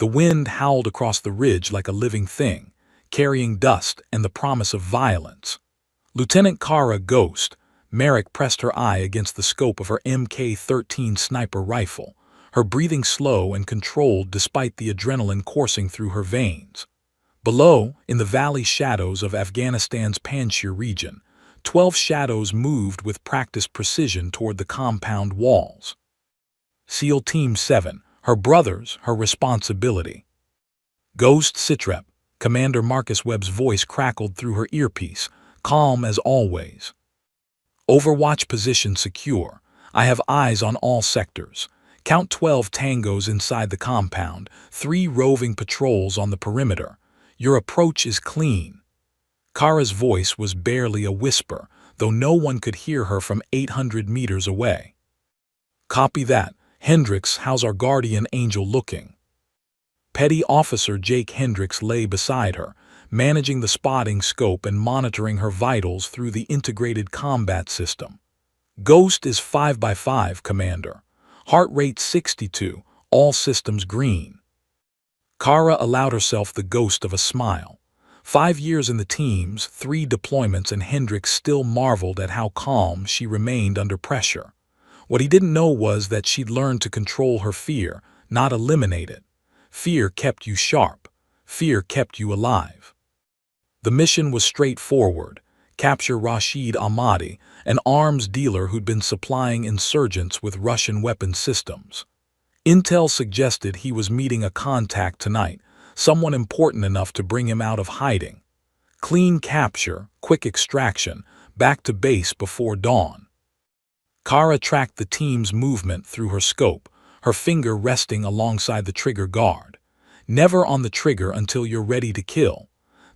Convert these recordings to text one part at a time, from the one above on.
The wind howled across the ridge like a living thing, carrying dust and the promise of violence. Lieutenant Kara Ghost, Merrick pressed her eye against the scope of her Mk-13 sniper rifle, her breathing slow and controlled despite the adrenaline coursing through her veins. Below, in the valley shadows of Afghanistan's Panjshir region, 12 shadows moved with practiced precision toward the compound walls. SEAL Team 7, her brothers, her responsibility. Ghost Sitrep, Commander Marcus Webb's voice crackled through her earpiece, calm as always. Overwatch position secure. I have eyes on all sectors. Count 12 tangos inside the compound, 3 roving patrols on the perimeter. Your approach is clean. Kara's voice was barely a whisper, though no one could hear her from 800 meters away. Copy that. Hendricks, how's our guardian angel looking? Petty Officer Jake Hendricks lay beside her, managing the spotting scope and monitoring her vitals through the integrated combat system. Ghost is 5x5, Commander. Heart rate 62, all systems green. Kara allowed herself the ghost of a smile. 5 years in the teams, 3 deployments, and Hendricks still marveled at how calm she remained under pressure. What he didn't know was that she'd learned to control her fear, not eliminate it. Fear kept you sharp. Fear kept you alive. The mission was straightforward. Capture Rashid Ahmadi, an arms dealer who'd been supplying insurgents with Russian weapon systems. Intel suggested he was meeting a contact tonight, someone important enough to bring him out of hiding. Clean capture, quick extraction, back to base before dawn. Kara tracked the team's movement through her scope, her finger resting alongside the trigger guard. Never on the trigger until you're ready to kill.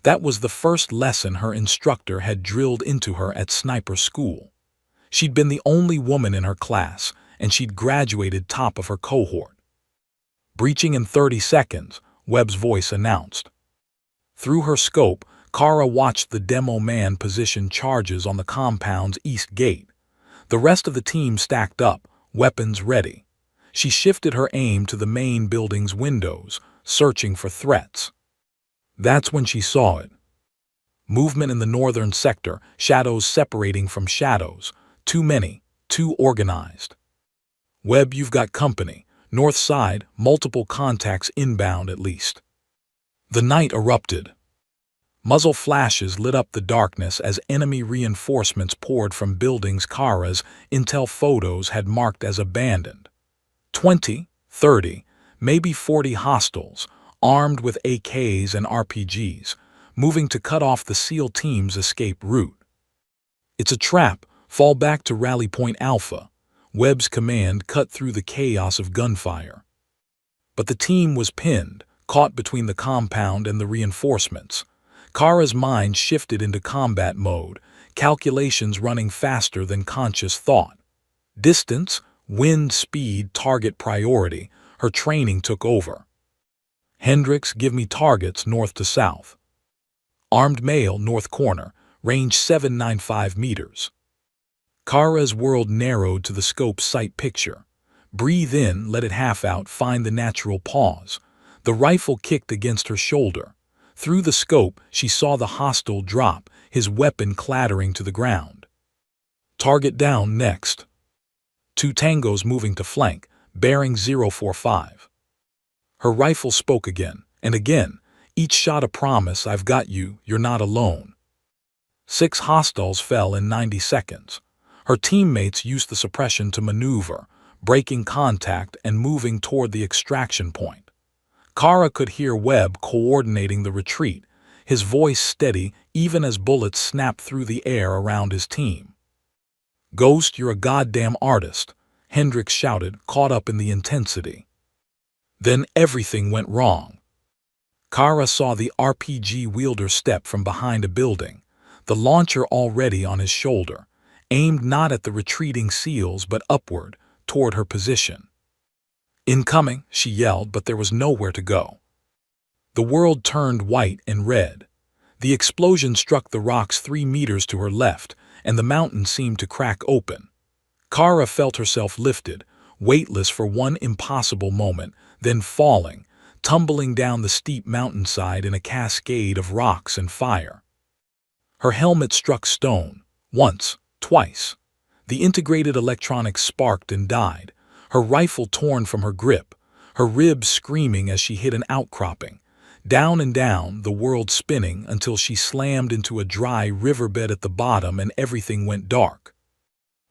That was the first lesson her instructor had drilled into her at sniper school. She'd been the only woman in her class, and she'd graduated top of her cohort. Breaching in 30 seconds, Webb's voice announced. Through her scope, Kara watched the demo man position charges on the compound's east gate. The rest of the team stacked up, weapons ready. She shifted her aim to the main building's windows, searching for threats. That's when she saw it. Movement in the northern sector, shadows separating from shadows. Too many, too organized. Webb, you've got company. North side, multiple contacts inbound at least. The night erupted. Muzzle flashes lit up the darkness as enemy reinforcements poured from buildings Kara's intel photos had marked as abandoned. 20, 30, maybe 40 hostiles, armed with AKs and RPGs, moving to cut off the SEAL team's escape route. It's a trap. Fall back to Rally Point Alpha. Webb's command cut through the chaos of gunfire. But the team was pinned, caught between the compound and the reinforcements. Kara's mind shifted into combat mode, calculations running faster than conscious thought. Distance, wind speed, target priority, her training took over. Hendricks, give me targets north to south. Armed male, north corner, range 795 meters. Kara's world narrowed to the scope's sight picture. Breathe in, let it half out, find the natural pause. The rifle kicked against her shoulder. Through the scope, she saw the hostile drop, his weapon clattering to the ground. Target down next. 2 tangos moving to flank, bearing 045. Her rifle spoke again, and again, each shot a promise, I've got you, you're not alone. 6 hostiles fell in 90 seconds. Her teammates used the suppression to maneuver, breaking contact and moving toward the extraction point. Kara could hear Webb coordinating the retreat, his voice steady even as bullets snapped through the air around his team. Ghost, you're a goddamn artist, Hendricks shouted, caught up in the intensity. Then everything went wrong. Kara saw the RPG wielder step from behind a building, the launcher already on his shoulder, aimed not at the retreating SEALs but upward, toward her position. Incoming, she yelled, but there was nowhere to go. The world turned white and red. The explosion struck the rocks 3 meters to her left, and the mountain seemed to crack open. Kara felt herself lifted, weightless for one impossible moment, then falling, tumbling down the steep mountainside in a cascade of rocks and fire. Her helmet struck stone, once, twice. The integrated electronics sparked and died, her rifle torn from her grip, her ribs screaming as she hit an outcropping. Down and down, the world spinning until she slammed into a dry riverbed at the bottom and everything went dark.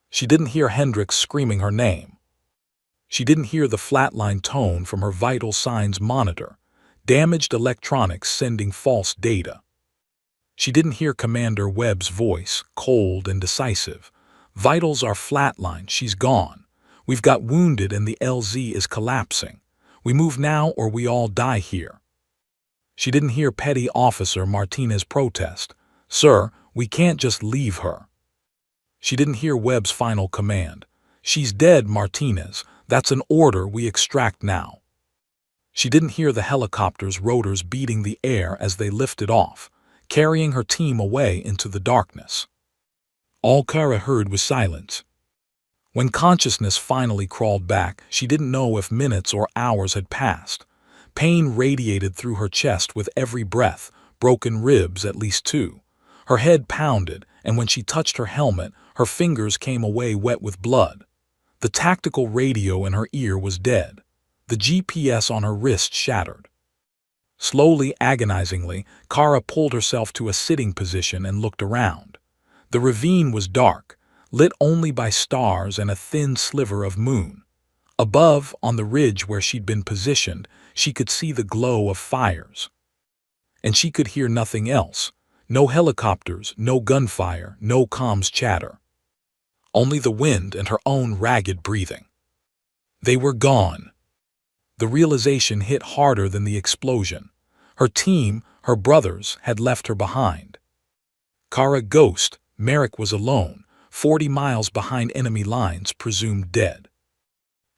She didn't hear Hendricks screaming her name. She didn't hear the flatline tone from her vital signs monitor, damaged electronics sending false data. She didn't hear Commander Webb's voice, cold and decisive. Vitals are flatline, she's gone. We've got wounded and the LZ is collapsing. We move now or we all die here. She didn't hear Petty Officer Martinez protest, "Sir, we can't just leave her." She didn't hear Webb's final command, "She's dead, Martinez. That's an order, we extract now." She didn't hear the helicopter's rotors beating the air as they lifted off, carrying her team away into the darkness. All Kara heard was silence. When consciousness finally crawled back, she didn't know if minutes or hours had passed. Pain radiated through her chest with every breath, broken ribs at least 2. Her head pounded, and when she touched her helmet, her fingers came away wet with blood. The tactical radio in her ear was dead. The GPS on her wrist shattered. Slowly, agonizingly, Kara pulled herself to a sitting position and looked around. The ravine was dark, lit only by stars and a thin sliver of moon. Above, on the ridge where she'd been positioned, she could see the glow of fires. And she could hear nothing else. No helicopters, no gunfire, no comms chatter. Only the wind and her own ragged breathing. They were gone. The realization hit harder than the explosion. Her team, her brothers, had left her behind. Kara Ghost, Merrick was alone, 40 miles behind enemy lines, presumed dead.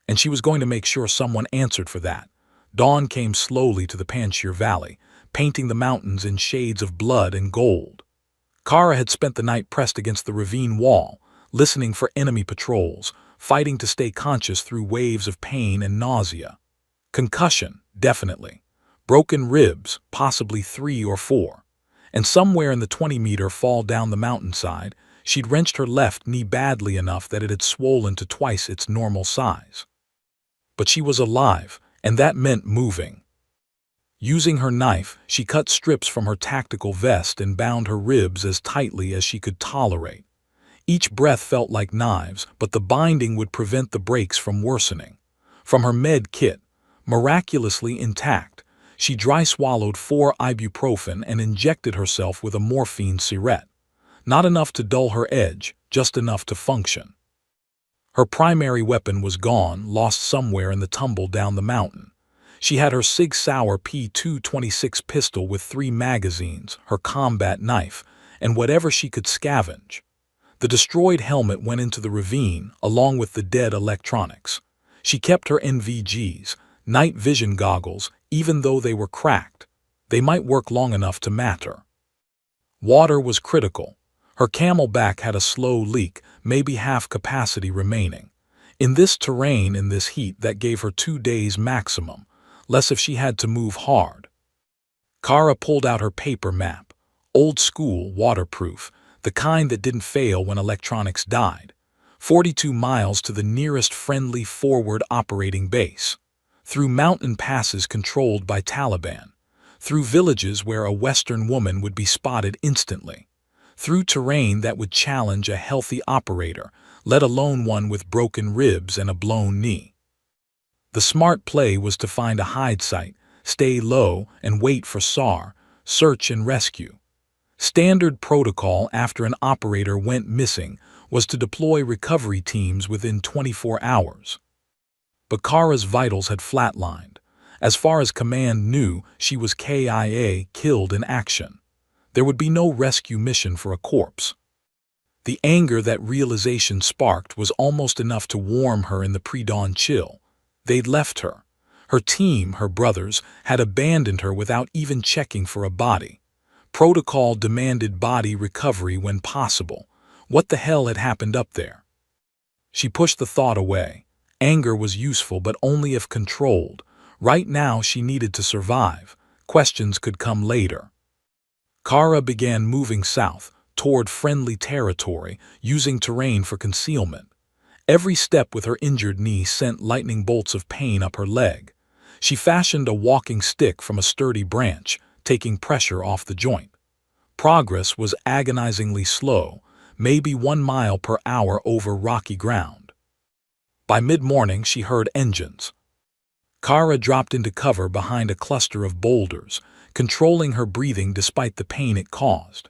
And she was going to make sure someone answered for that. Dawn came slowly to the Panjshir Valley, painting the mountains in shades of blood and gold. Kara had spent the night pressed against the ravine wall, listening for enemy patrols, fighting to stay conscious through waves of pain and nausea. Concussion, definitely. Broken ribs, possibly 3 or 4. And somewhere in the 20-meter fall down the mountainside, she'd wrenched her left knee badly enough that it had swollen to twice its normal size. But she was alive, and that meant moving. Using her knife, she cut strips from her tactical vest and bound her ribs as tightly as she could tolerate. Each breath felt like knives, but the binding would prevent the breaks from worsening. From her med kit, miraculously intact, she dry-swallowed 4 ibuprofen and injected herself with a morphine syringe. Not enough to dull her edge, just enough to function. Her primary weapon was gone, lost somewhere in the tumble down the mountain. She had her Sig Sauer P226 pistol with 3 magazines, her combat knife, and whatever she could scavenge. The destroyed helmet went into the ravine, along with the dead electronics. She kept her NVGs, night vision goggles, even though they were cracked. They might work long enough to matter. Water was critical. Her Camelback had a slow leak, maybe half capacity remaining. In this terrain, in this heat, that gave her 2 days maximum, less if she had to move hard. Kara pulled out her paper map, old school, waterproof, the kind that didn't fail when electronics died. 42 miles to the nearest friendly forward operating base. Through mountain passes controlled by Taliban. Through villages where a Western woman would be spotted instantly. Through terrain that would challenge a healthy operator, let alone one with broken ribs and a blown knee. The smart play was to find a hide site, stay low, and wait for SAR, search and rescue. Standard protocol after an operator went missing was to deploy recovery teams within 24 hours. But Kara's vitals had flatlined. As far as command knew, she was KIA, killed in action. There would be no rescue mission for a corpse. The anger that realization sparked was almost enough to warm her in the pre-dawn chill. They'd left her. Her team, her brothers, had abandoned her without even checking for a body. Protocol demanded body recovery when possible. What the hell had happened up there? She pushed the thought away. Anger was useful, but only if controlled. Right now she needed to survive. Questions could come later. Kara began moving south, toward friendly territory, using terrain for concealment. Every step with her injured knee sent lightning bolts of pain up her leg. She fashioned a walking stick from a sturdy branch, taking pressure off the joint. Progress was agonizingly slow, maybe 1 mile per hour over rocky ground. By mid-morning she heard engines. Kara dropped into cover behind a cluster of boulders, controlling her breathing despite the pain it caused.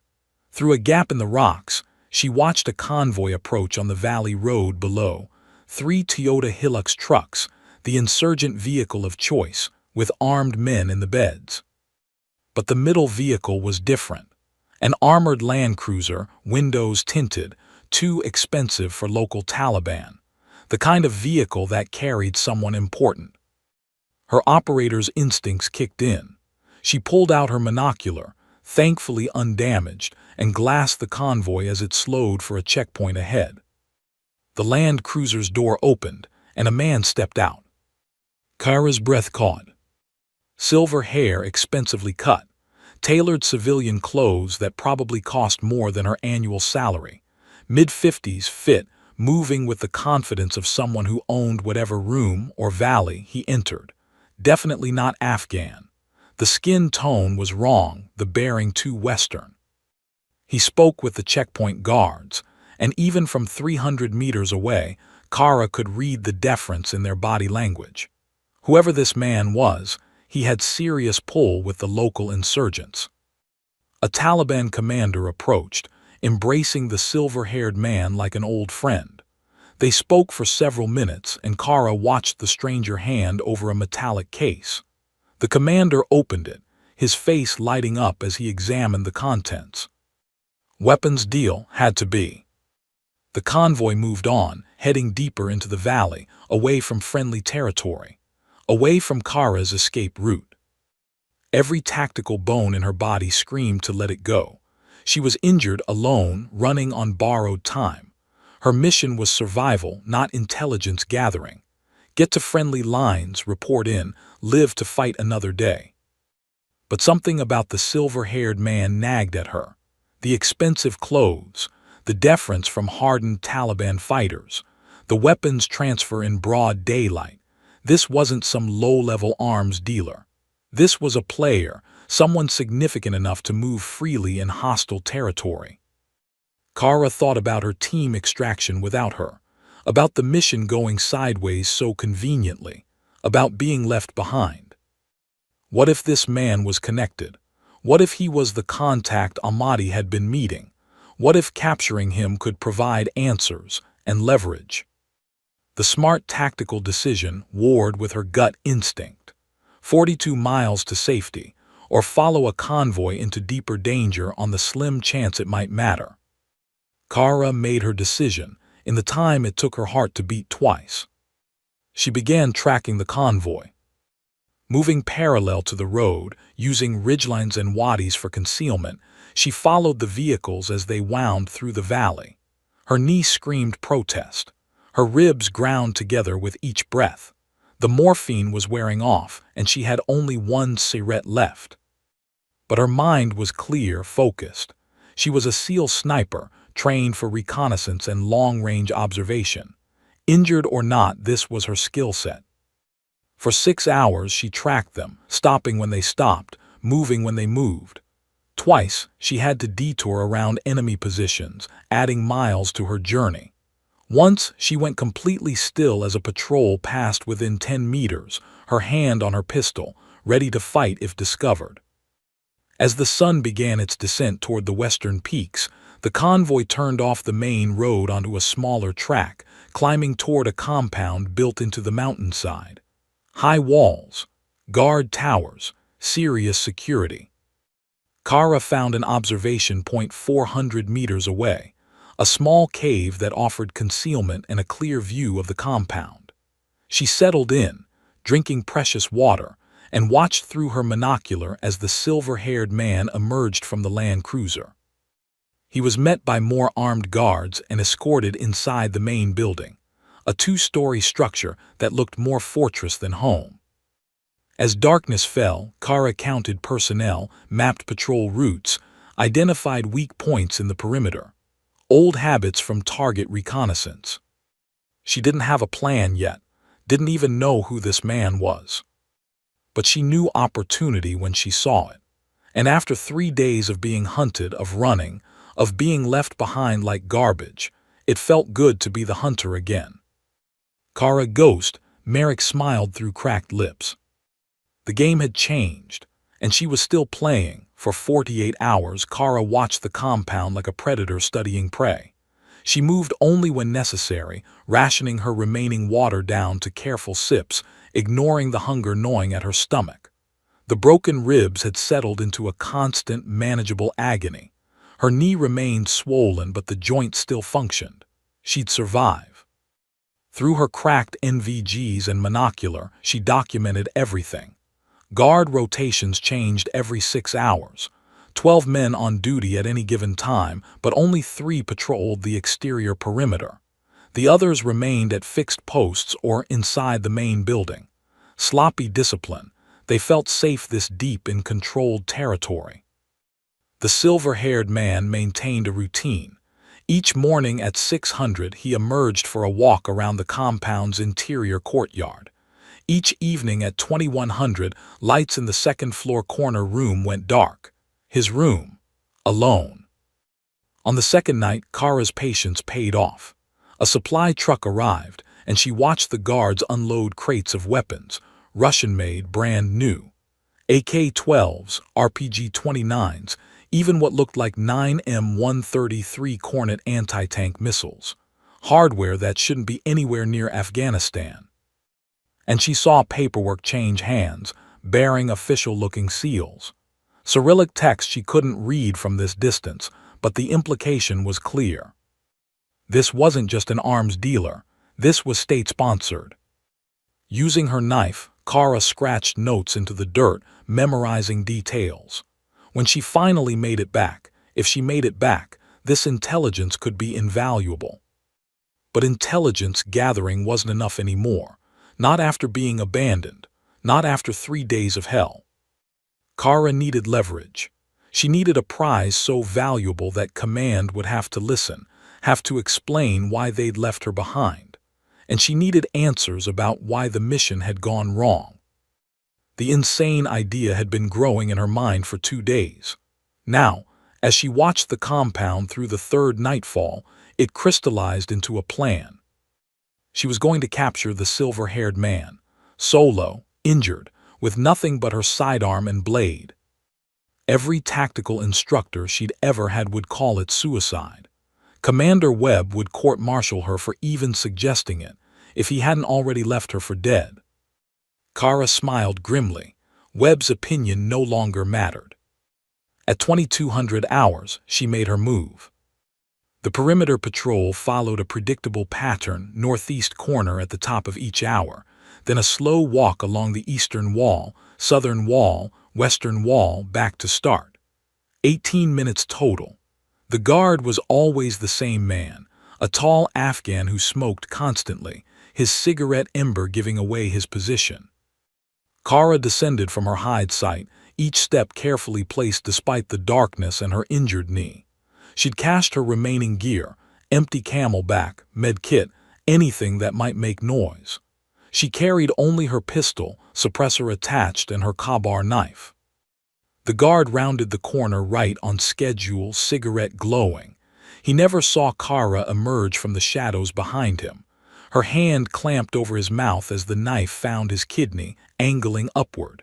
Through a gap in the rocks, she watched a convoy approach on the valley road below. 3 Toyota Hilux trucks, the insurgent vehicle of choice, with armed men in the beds. But the middle vehicle was different. An armored Land Cruiser, windows tinted, too expensive for local Taliban. The kind of vehicle that carried someone important. Her operator's instincts kicked in. She pulled out her monocular, thankfully undamaged, and glassed the convoy as it slowed for a checkpoint ahead. The Land Cruiser's door opened, and a man stepped out. Kara's breath caught. Silver hair expensively cut, tailored civilian clothes that probably cost more than her annual salary, mid-50s fit, moving with the confidence of someone who owned whatever room or valley he entered. Definitely not Afghan. The skin tone was wrong, the bearing too Western. He spoke with the checkpoint guards, and even from 300 meters away, Kara could read the deference in their body language. Whoever this man was, he had serious pull with the local insurgents. A Taliban commander approached, embracing the silver-haired man like an old friend. They spoke for several minutes, and Kara watched the stranger hand over a metallic case. The commander opened it, his face lighting up as he examined the contents. Weapons deal had to be. The convoy moved on, heading deeper into the valley, away from friendly territory, away from Kara's escape route. Every tactical bone in her body screamed to let it go. She was injured alone, running on borrowed time. Her mission was survival, not intelligence gathering. Get to friendly lines, report in, live to fight another day. But something about the silver-haired man nagged at her. The expensive clothes, the deference from hardened Taliban fighters, the weapons transfer in broad daylight. This wasn't some low-level arms dealer. This was a player, someone significant enough to move freely in hostile territory. Kara thought about her team extraction without her, about the mission going sideways so conveniently, about being left behind. What if this man was connected? What if he was the contact Ahmadi had been meeting? What if capturing him could provide answers and leverage? The smart tactical decision warred with her gut instinct. 42 miles to safety, or follow a convoy into deeper danger on the slim chance it might matter. Kara made her decision in the time it took her heart to beat twice. She began tracking the convoy. Moving parallel to the road, using ridgelines and wadis for concealment, she followed the vehicles as they wound through the valley. Her knee screamed protest. Her ribs ground together with each breath. The morphine was wearing off, and she had only 1 cigarette left. But her mind was clear, focused. She was a SEAL sniper, trained for reconnaissance and long-range observation. Injured or not, this was her skill set. For 6 hours she tracked them, stopping when they stopped, moving when they moved. Twice she had to detour around enemy positions, adding miles to her journey. Once she went completely still as a patrol passed within 10 meters, her hand on her pistol, ready to fight if discovered. As the sun began its descent toward the western peaks, the convoy turned off the main road onto a smaller track, climbing toward a compound built into the mountainside. High walls, guard towers, serious security. Kara found an observation point 400 meters away, a small cave that offered concealment and a clear view of the compound. She settled in, drinking precious water, and watched through her monocular as the silver-haired man emerged from the Land Cruiser. He was met by more armed guards and escorted inside the main building, a 2-story structure that looked more fortress than home. As darkness fell, Kara counted personnel, mapped patrol routes, identified weak points in the perimeter, old habits from target reconnaissance. She didn't have a plan yet, didn't even know who this man was. But she knew opportunity when she saw it. And after 3 days of being hunted, of running, of being left behind like garbage, it felt good to be the hunter again. Kara Ghost, Merrick smiled through cracked lips. The game had changed, and she was still playing. For 48 hours, Kara watched the compound like a predator studying prey. She moved only when necessary, rationing her remaining water down to careful sips, ignoring the hunger gnawing at her stomach. The broken ribs had settled into a constant, manageable agony. Her knee remained swollen, but the joint still functioned. She'd survive. Through her cracked NVGs and monocular, she documented everything. Guard rotations changed every 6 hours. 12 men on duty at any given time, but only 3 patrolled the exterior perimeter. The others remained at fixed posts or inside the main building. Sloppy discipline. They felt safe this deep in controlled territory. The silver-haired man maintained a routine. Each morning at 600 he emerged for a walk around the compound's interior courtyard. Each evening at 2100, lights in the second-floor corner room went dark. His room. Alone. On the second night, Kara's patience paid off. A supply truck arrived, and she watched the guards unload crates of weapons, Russian-made, brand new. AK-12s, RPG-29s, even what looked like 9M133 Cornet anti-tank missiles. Hardware that shouldn't be anywhere near Afghanistan. And she saw paperwork change hands, bearing official-looking seals. Cyrillic text she couldn't read from this distance, but the implication was clear. This wasn't just an arms dealer, this was state-sponsored. Using her knife, Kara scratched notes into the dirt, memorizing details. When she finally made it back, if she made it back, this intelligence could be invaluable. But intelligence gathering wasn't enough anymore. Not after being abandoned, not after 3 days of hell. Kara needed leverage. She needed a prize so valuable that command would have to listen, have to explain why they'd left her behind. And she needed answers about why the mission had gone wrong. The insane idea had been growing in her mind for 2 days. Now, as she watched the compound through the third nightfall, it crystallized into a plan. She was going to capture the silver-haired man, solo, injured, with nothing but her sidearm and blade. Every tactical instructor she'd ever had would call it suicide. Commander Webb would court-martial her for even suggesting it, if he hadn't already left her for dead. Kara smiled grimly. Webb's opinion no longer mattered. At 2200 hours, she made her move. The perimeter patrol followed a predictable pattern, northeast corner at the top of each hour, then a slow walk along the eastern wall, southern wall, western wall, back to start. 18 minutes total. The guard was always the same man, a tall Afghan who smoked constantly, his cigarette ember giving away his position. Kara descended from her hide site, each step carefully placed despite the darkness and her injured knee. She'd cached her remaining gear, empty camelback, med kit, anything that might make noise. She carried only her pistol, suppressor attached, and her Kabar knife. The guard rounded the corner right on schedule, cigarette glowing. He never saw Kara emerge from the shadows behind him. Her hand clamped over his mouth as the knife found his kidney, angling upward.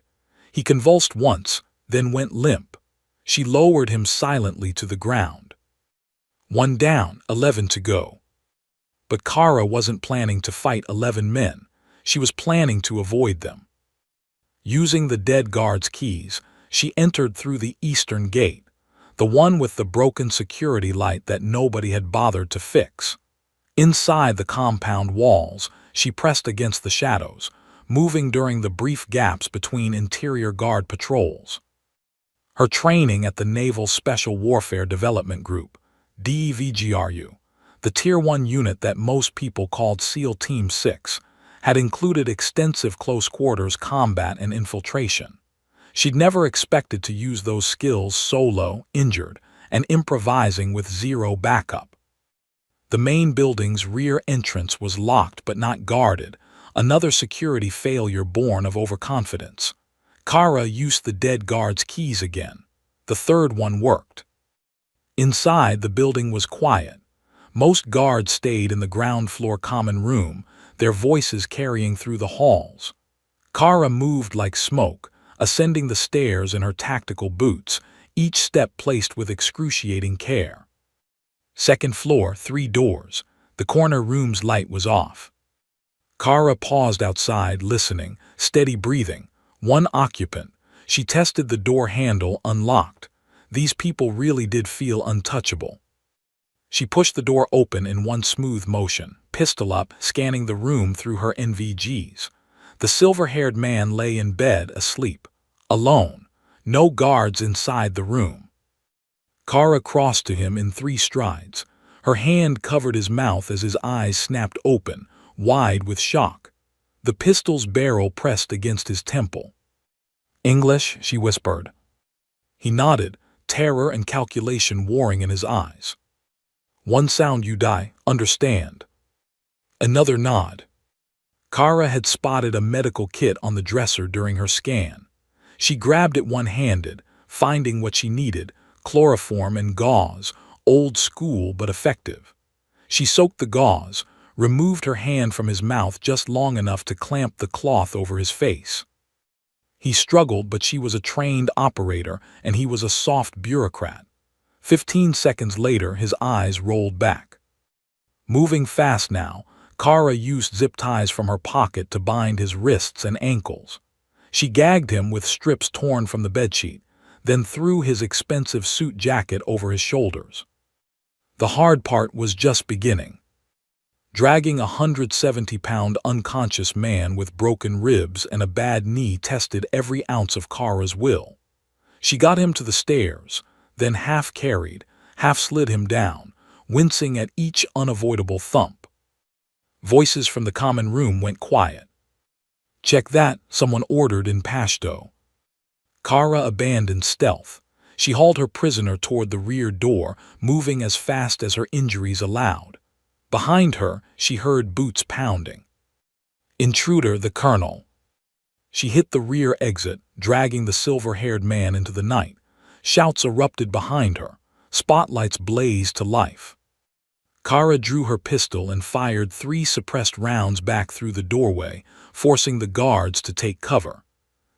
He convulsed once, then went limp. She lowered him silently to the ground. 1 down, 11 to go. But Kara wasn't planning to fight 11 men. She was planning to avoid them. Using the dead guard's keys, she entered through the eastern gate, the one with the broken security light that nobody had bothered to fix. Inside the compound walls, she pressed against the shadows, moving during the brief gaps between interior guard patrols. Her training at the Naval Special Warfare Development Group, DEVGRU, the Tier 1 unit that most people called SEAL Team 6, had included extensive close-quarters combat and infiltration. She'd never expected to use those skills solo, injured, and improvising with zero backup. The main building's rear entrance was locked but not guarded, another security failure born of overconfidence. Kara used the dead guard's keys again. The third one worked. Inside, the building was quiet. Most guards stayed in the ground-floor common room, their voices carrying through the halls. Kara moved like smoke, ascending the stairs in her tactical boots, each step placed with excruciating care. Second floor, 3 doors. The corner room's light was off. Kara paused outside, listening, steady breathing. One occupant. She tested the door handle, unlocked. These people really did feel untouchable. She pushed the door open in one smooth motion, pistol up, scanning the room through her NVGs. The silver-haired man lay in bed, asleep. Alone. No guards inside the room. Kara crossed to him in 3 strides. Her hand covered his mouth as his eyes snapped open, wide with shock. The pistol's barrel pressed against his temple. "English?" she whispered. He nodded, terror and calculation warring in his eyes. "One sound you die, understand?" Another nod. Kara had spotted a medical kit on the dresser during her scan. She grabbed it one-handed, finding what she needed, chloroform and gauze, old school but effective. She soaked the gauze, removed her hand from his mouth just long enough to clamp the cloth over his face. He struggled, but she was a trained operator and he was a soft bureaucrat. 15 seconds later, his eyes rolled back. Moving fast now, Kara used zip ties from her pocket to bind his wrists and ankles. She gagged him with strips torn from the bedsheet, then threw his expensive suit jacket over his shoulders. The hard part was just beginning. Dragging a 170-pound unconscious man with broken ribs and a bad knee tested every ounce of Kara's will. She got him to the stairs, then half carried, half slid him down, wincing at each unavoidable thump. Voices from the common room went quiet. "Check that," someone ordered in Pashto. Kara abandoned stealth. She hauled her prisoner toward the rear door, moving as fast as her injuries allowed. Behind her, she heard boots pounding. "Intruder, the colonel." She hit the rear exit, dragging the silver-haired man into the night. Shouts erupted behind her. Spotlights blazed to life. Kara drew her pistol and fired 3 suppressed rounds back through the doorway, forcing the guards to take cover.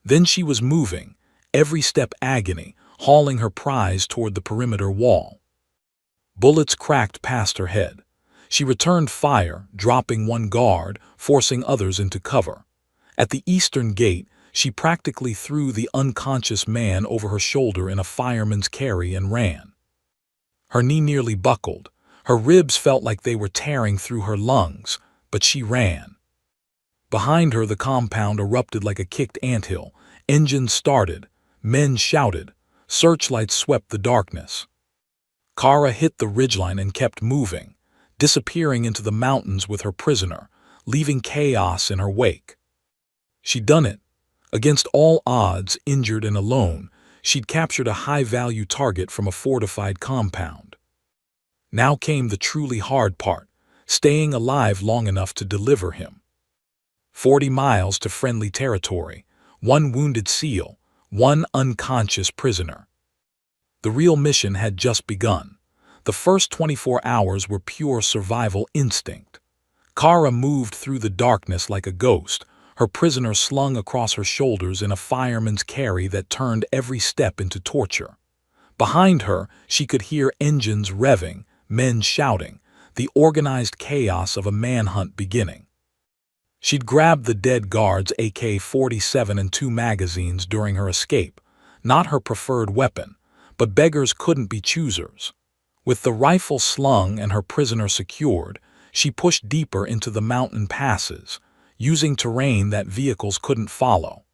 Then she was moving, every step agony, hauling her prize toward the perimeter wall. Bullets cracked past her head. She returned fire, dropping one guard, forcing others into cover. At the eastern gate, she practically threw the unconscious man over her shoulder in a fireman's carry and ran. Her knee nearly buckled. Her ribs felt like they were tearing through her lungs, but she ran. Behind her, the compound erupted like a kicked anthill. Engines started. Men shouted. Searchlights swept the darkness. Kara hit the ridgeline and kept moving, disappearing into the mountains with her prisoner, leaving chaos in her wake. She'd done it. Against all odds, injured and alone, she'd captured a high-value target from a fortified compound. Now came the truly hard part, staying alive long enough to deliver him. 40 miles to friendly territory, 1 wounded SEAL, 1 unconscious prisoner. The real mission had just begun. The first 24 hours were pure survival instinct. Kara moved through the darkness like a ghost, her prisoner slung across her shoulders in a fireman's carry that turned every step into torture. Behind her, she could hear engines revving, men shouting, the organized chaos of a manhunt beginning. She'd grabbed the dead guard's AK-47 and 2 magazines during her escape, not her preferred weapon, but beggars couldn't be choosers. With the rifle slung and her prisoner secured, she pushed deeper into the mountain passes, using terrain that vehicles couldn't follow.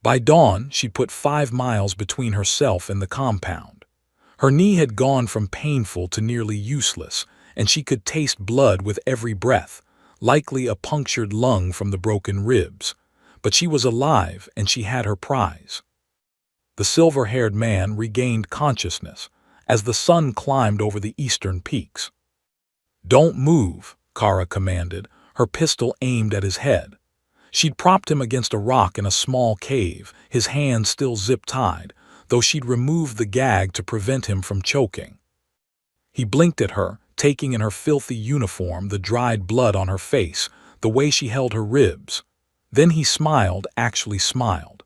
By dawn, she'd put 5 miles between herself and the compound. Her knee had gone from painful to nearly useless, and she could taste blood with every breath, likely a punctured lung from the broken ribs. But she was alive, and she had her prize. The silver-haired man regained consciousness as the sun climbed over the eastern peaks. "Don't move," Kara commanded, her pistol aimed at his head. She'd propped him against a rock in a small cave, his hands still zip-tied, though she'd removed the gag to prevent him from choking. He blinked at her, taking in her filthy uniform, the dried blood on her face, the way she held her ribs. Then he smiled, actually smiled.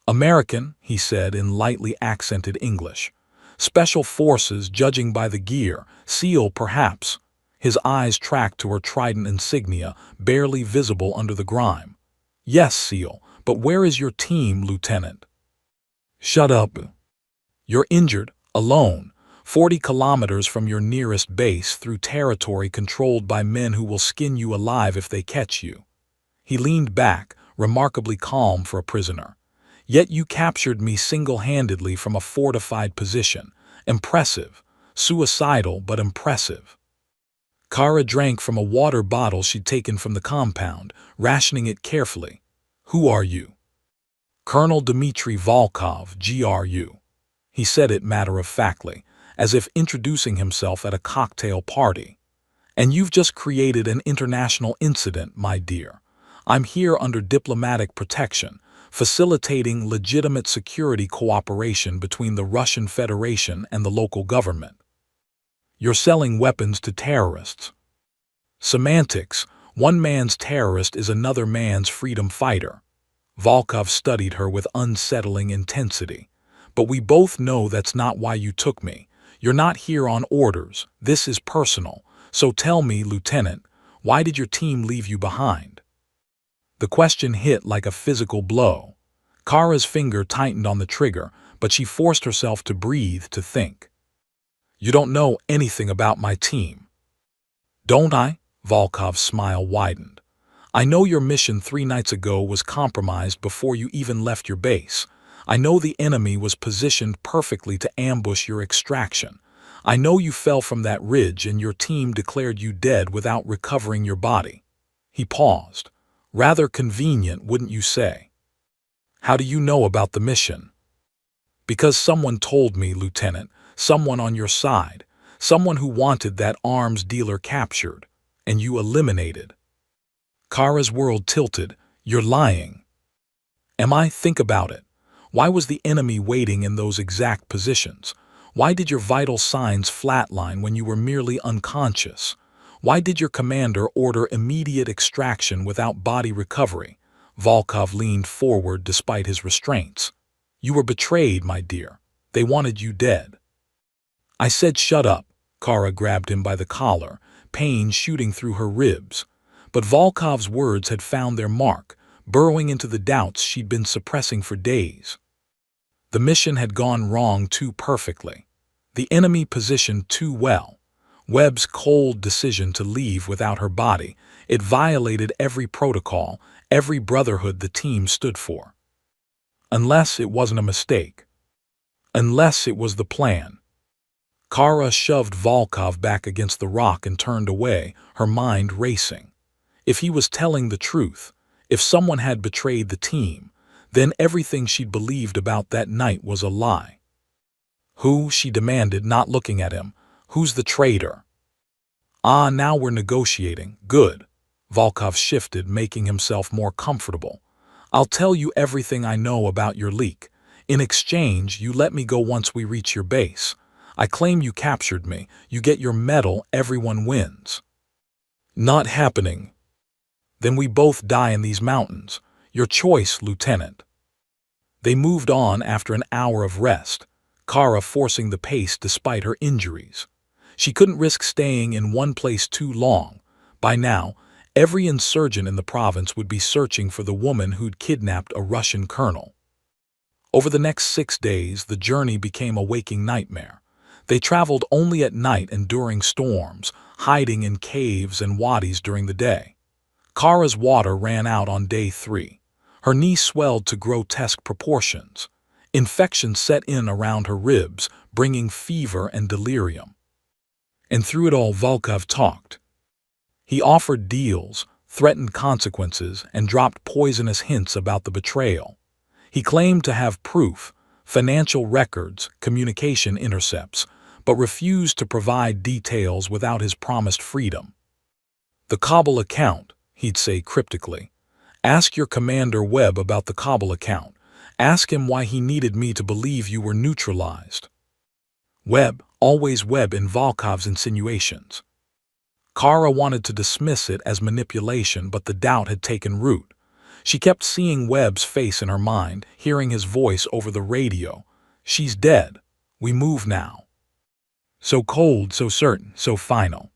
"American," he said in lightly accented English. "Special Forces, judging by the gear. SEAL, perhaps." His eyes tracked to her trident insignia, barely visible under the grime. "Yes, SEAL, but where is your team, Lieutenant?" "Shut up. You're injured, alone, 40 kilometers from your nearest base through territory controlled by men who will skin you alive if they catch you." He leaned back, remarkably calm for a prisoner. "Yet you captured me single-handedly from a fortified position. Impressive. Suicidal, but impressive." Kara drank from a water bottle she'd taken from the compound, rationing it carefully. "Who are you?" "Colonel Dmitry Volkov, GRU." He said it matter-of-factly, as if introducing himself at a cocktail party. "And you've just created an international incident, my dear. I'm here under diplomatic protection, facilitating legitimate security cooperation between the Russian Federation and the local government." "You're selling weapons to terrorists." "Semantics. One man's terrorist is another man's freedom fighter." Volkov studied her with unsettling intensity. "But we both know that's not why you took me. You're not here on orders. This is personal. So tell me, Lieutenant, why did your team leave you behind?" The question hit like a physical blow. Kara's finger tightened on the trigger, but she forced herself to breathe, to think. "You don't know anything about my team." "Don't I?" Volkov's smile widened. "I know your mission 3 nights ago was compromised before you even left your base. I know the enemy was positioned perfectly to ambush your extraction. I know you fell from that ridge and your team declared you dead without recovering your body." He paused. "Rather convenient, wouldn't you say?" "How do you know about the mission?" "Because someone told me, Lieutenant, someone on your side, someone who wanted that arms dealer captured, and you eliminated." Kara's world tilted. "You're lying." "Am I? Think about it. Why was the enemy waiting in those exact positions? Why did your vital signs flatline when you were merely unconscious? Why did your commander order immediate extraction without body recovery?" Volkov leaned forward despite his restraints. "You were betrayed, my dear. They wanted you dead." "I said shut up." Kara grabbed him by the collar, pain shooting through her ribs. But Volkov's words had found their mark, burrowing into the doubts she'd been suppressing for days. The mission had gone wrong too perfectly. The enemy positioned too well. Webb's cold decision to leave without her body, it violated every protocol, every brotherhood the team stood for. Unless it wasn't a mistake. Unless it was the plan. Kara shoved Volkov back against the rock and turned away, her mind racing. If he was telling the truth, if someone had betrayed the team, then everything she'd believed about that night was a lie. "Who?" she demanded, not looking at him. "Who's the traitor?" "Ah, now we're negotiating. Good." Volkov shifted, making himself more comfortable. "I'll tell you everything I know about your leak. In exchange, you let me go once we reach your base. I claim you captured me. You get your medal, everyone wins." "Not happening." "Then we both die in these mountains. Your choice, Lieutenant." They moved on after an hour of rest, Kara forcing the pace despite her injuries. She couldn't risk staying in one place too long. By now, every insurgent in the province would be searching for the woman who'd kidnapped a Russian colonel. Over the next 6 days, the journey became a waking nightmare. They traveled only at night and during storms, hiding in caves and wadis during the day. Kara's water ran out on day 3. Her knee swelled to grotesque proportions. Infection set in around her ribs, bringing fever and delirium. And through it all, Volkov talked. He offered deals, threatened consequences, and dropped poisonous hints about the betrayal. He claimed to have proof, financial records, communication intercepts, but refused to provide details without his promised freedom. "The Kabul account," he'd say cryptically. "Ask your Commander Webb about the Kabul account. Ask him why he needed me to believe you were neutralized." Webb, always Webb in Volkov's insinuations. Kara wanted to dismiss it as manipulation, but the doubt had taken root. She kept seeing Webb's face in her mind, hearing his voice over the radio. "She's dead. We move now." So cold, so certain, so final.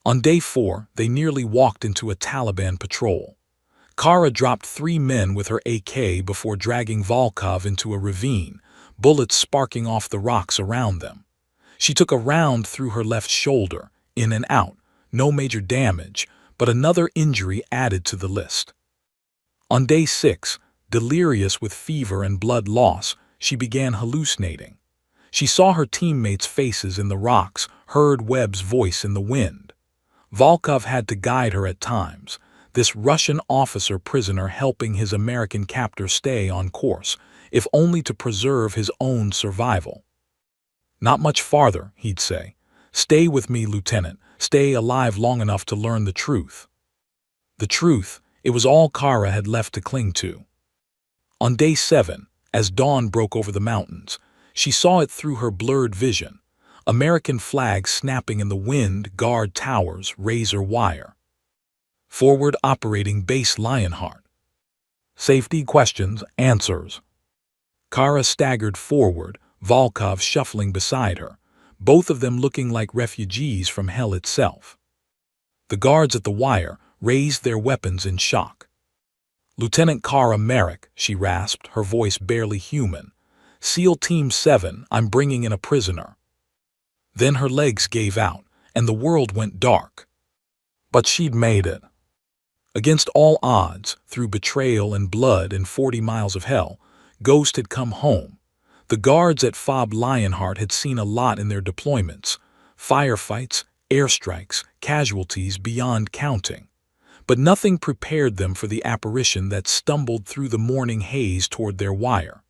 On day 4, they nearly walked into a Taliban patrol. Kara dropped 3 men with her AK before dragging Volkov into a ravine, bullets sparking off the rocks around them. She took a round through her left shoulder, in and out, no major damage, but another injury added to the list. On day 6, delirious with fever and blood loss, she began hallucinating. She saw her teammates' faces in the rocks, heard Webb's voice in the wind. Volkov had to guide her at times, this Russian officer prisoner helping his American captor stay on course, if only to preserve his own survival. "Not much farther," he'd say. "Stay with me, Lieutenant. Stay alive long enough to learn the truth." The truth, it was all Kara had left to cling to. On day 7, as dawn broke over the mountains, she saw it through her blurred vision. American flags snapping in the wind, guard towers, razor wire. Forward operating base Lionheart. Safety questions, answers. Kara staggered forward, Volkov shuffling beside her, both of them looking like refugees from hell itself. The guards at the wire raised their weapons in shock. "Lieutenant Kara Merrick," she rasped, her voice barely human. "SEAL Team 7, I'm bringing in a prisoner." Then her legs gave out, and the world went dark. But she'd made it. Against all odds, through betrayal and blood and 40 miles of hell, Ghost had come home. The guards at FOB Lionheart had seen a lot in their deployments: firefights, airstrikes, casualties beyond counting. But nothing prepared them for the apparition that stumbled through the morning haze toward their wire.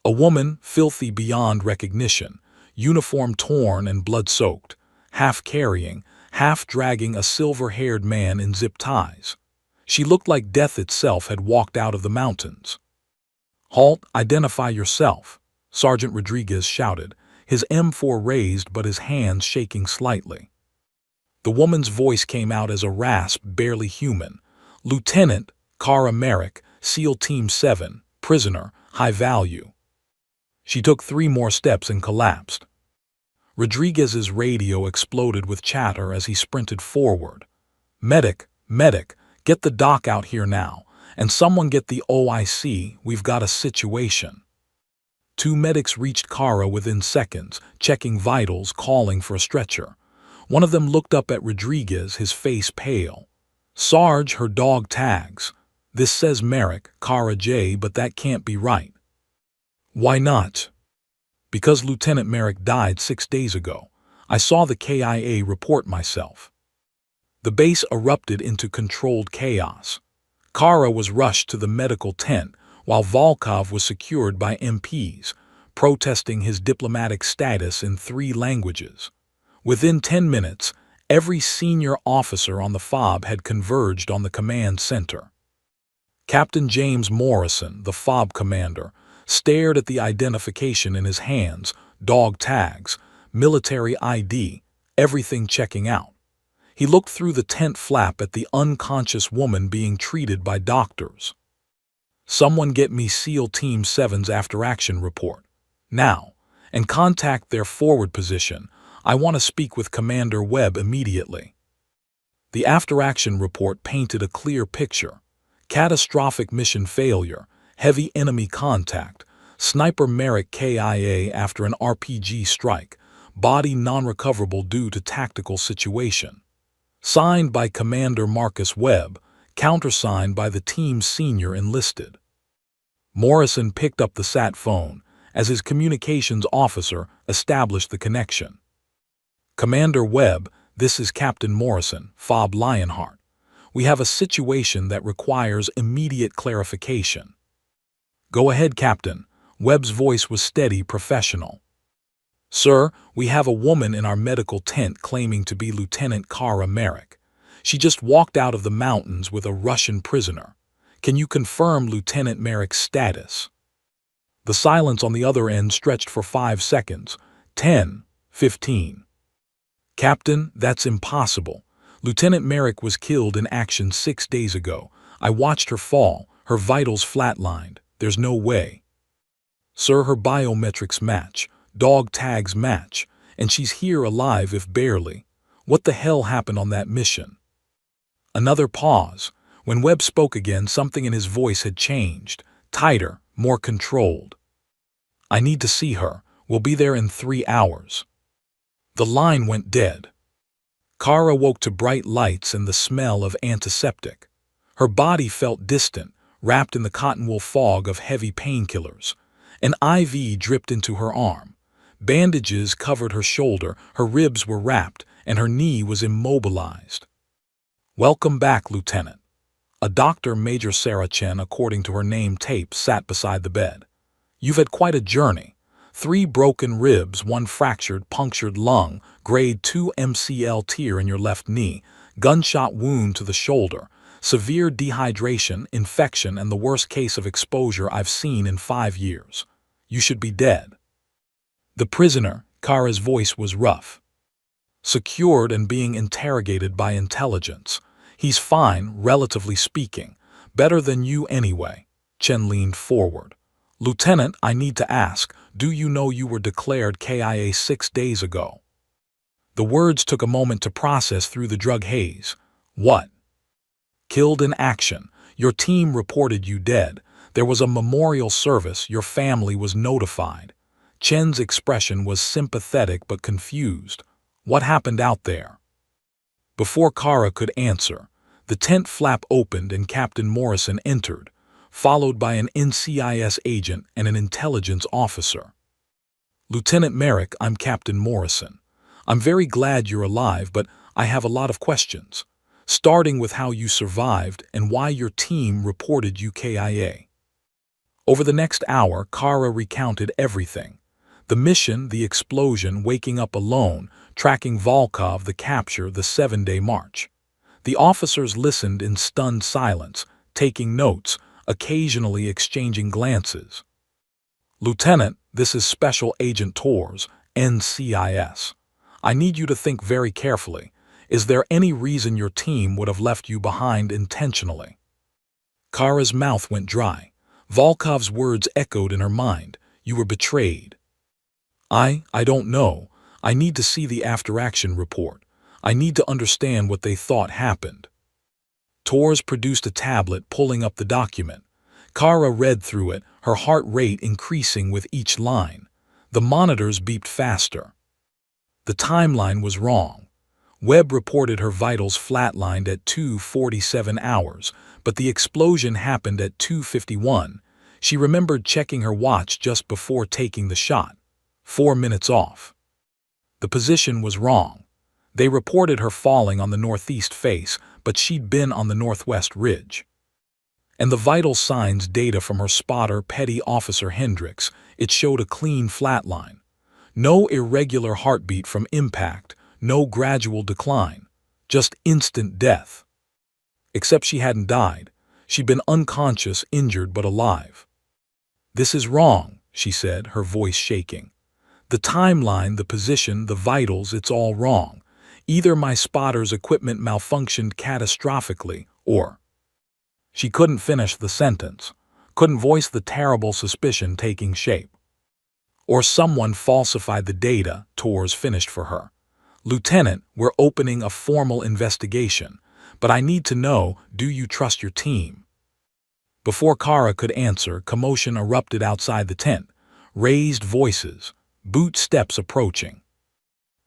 A woman, filthy beyond recognition, uniform torn and blood-soaked, half carrying, half dragging a silver-haired man in zip ties. She looked like death itself had walked out of the mountains. "Halt, identify yourself," Sergeant Rodriguez shouted, his M4 raised but his hands shaking slightly. The woman's voice came out as a rasp barely human. "Lieutenant Kara Merrick, SEAL Team 7, prisoner, high value." She took 3 more steps and collapsed. Rodriguez's radio exploded with chatter as he sprinted forward. "Medic, medic, get the doc out here now, and someone get the OIC, we've got a situation." 2 medics reached Kara within seconds, checking vitals, calling for a stretcher. One of them looked up at Rodriguez, his face pale. "Sarge, her dog tags. This says Merrick, Kara J, but that can't be right." "Why not?" "Because Lieutenant Merrick died 6 days ago. I saw the KIA report myself." The base erupted into controlled chaos. Kara was rushed to the medical tent, while Volkov was secured by MPs, protesting his diplomatic status in 3 languages. Within 10 minutes, every senior officer on the FOB had converged on the command center. Captain James Morrison, the FOB commander, stared at the identification in his hands, dog tags, military ID, everything checking out. He looked through the tent flap at the unconscious woman being treated by doctors. "Someone get me SEAL Team 7's after-action report. Now. And contact their forward position. I want to speak with Commander Webb immediately." The after-action report painted a clear picture. Catastrophic mission failure, heavy enemy contact, Sniper Merrick KIA after an RPG strike, body non-recoverable due to tactical situation. Signed by Commander Marcus Webb, countersigned by the team's senior enlisted. Morrison picked up the sat phone, as his communications officer established the connection. "Commander Webb, This is Captain Morrison, Fob Lionheart. We have a situation that requires immediate clarification. Go ahead, Captain. Webb's voice was steady, professional. Sir, we have a woman in our medical tent claiming to be Lieutenant Kara Merrick. She just walked out of the mountains with a Russian prisoner. Can you confirm Lieutenant Merrick's status? The silence on the other end stretched for 5 seconds. 10, 15. Captain, that's impossible. Lieutenant Merrick was killed in action 6 days ago. I watched her fall, her vitals flatlined. There's no way. Sir, her biometrics match, dog tags match, and she's here alive if barely. What the hell happened on that mission? Another pause. When Webb spoke again, something in his voice had changed, tighter, more controlled. I need to see her. We'll be there in 3 hours. The line went dead. Kara woke to bright lights and the smell of antiseptic. Her body felt distant, wrapped in the cotton-wool fog of heavy painkillers. An IV dripped into her arm. Bandages covered her shoulder, her ribs were wrapped, and her knee was immobilized. Welcome back, Lieutenant. A doctor, Major Sarah Chen, according to her name tape, sat beside the bed. You've had quite a journey. 3 broken ribs, 1 fractured, punctured lung, grade 2 MCL tear in your left knee, gunshot wound to the shoulder, severe dehydration, infection, and the worst case of exposure I've seen in 5 years. You should be dead. The prisoner, Kara's voice was rough. Secured and being interrogated by intelligence. He's fine, relatively speaking. Better than you anyway. Chen leaned forward. Lieutenant, I need to ask, do you know you were declared KIA 6 days ago? The words took a moment to process through the drug haze. What? Killed in action. Your team reported you dead. There was a memorial service. Your family was notified. Chen's expression was sympathetic but confused. What happened out there? Before Kara could answer, the tent flap opened and Captain Morrison entered, followed by an NCIS agent and an intelligence officer. Lieutenant Merrick, I'm Captain Morrison. I'm very glad you're alive, but I have a lot of questions, starting with how you survived and why your team reported you KIA. Over the next hour, Kara recounted everything. The mission, the explosion, waking up alone, tracking Volkov, the capture, the 7-day march. The officers listened in stunned silence, taking notes, occasionally exchanging glances. Lieutenant, this is Special Agent Torres, NCIS. I need you to think very carefully. Is there any reason your team would have left you behind intentionally? Kara's mouth went dry. Volkov's words echoed in her mind. You were betrayed. I don't know. I need to see the after-action report. I need to understand what they thought happened. Torres produced a tablet, pulling up the document. Kara read through it, her heart rate increasing with each line. The monitors beeped faster. The timeline was wrong. Webb reported her vitals flatlined at 2:47 hours, but the explosion happened at 2:51. She remembered checking her watch just before taking the shot. 4 minutes off. The position was wrong. They reported her falling on the northeast face, but she'd been on the northwest ridge. And the vital signs data from her spotter, Petty Officer Hendricks, it showed a clean flatline. No irregular heartbeat from impact, no gradual decline, just instant death. Except she hadn't died. She'd been unconscious, injured, but alive. This is wrong, she said, her voice shaking. The timeline, the position, the vitals, it's all wrong. Either my spotter's equipment malfunctioned catastrophically, or... She couldn't finish the sentence, couldn't voice the terrible suspicion taking shape. Or someone falsified the data, Torres finished for her. Lieutenant, we're opening a formal investigation, but I need to know, do you trust your team? Before Kara could answer, commotion erupted outside the tent. Raised voices, boot steps approaching.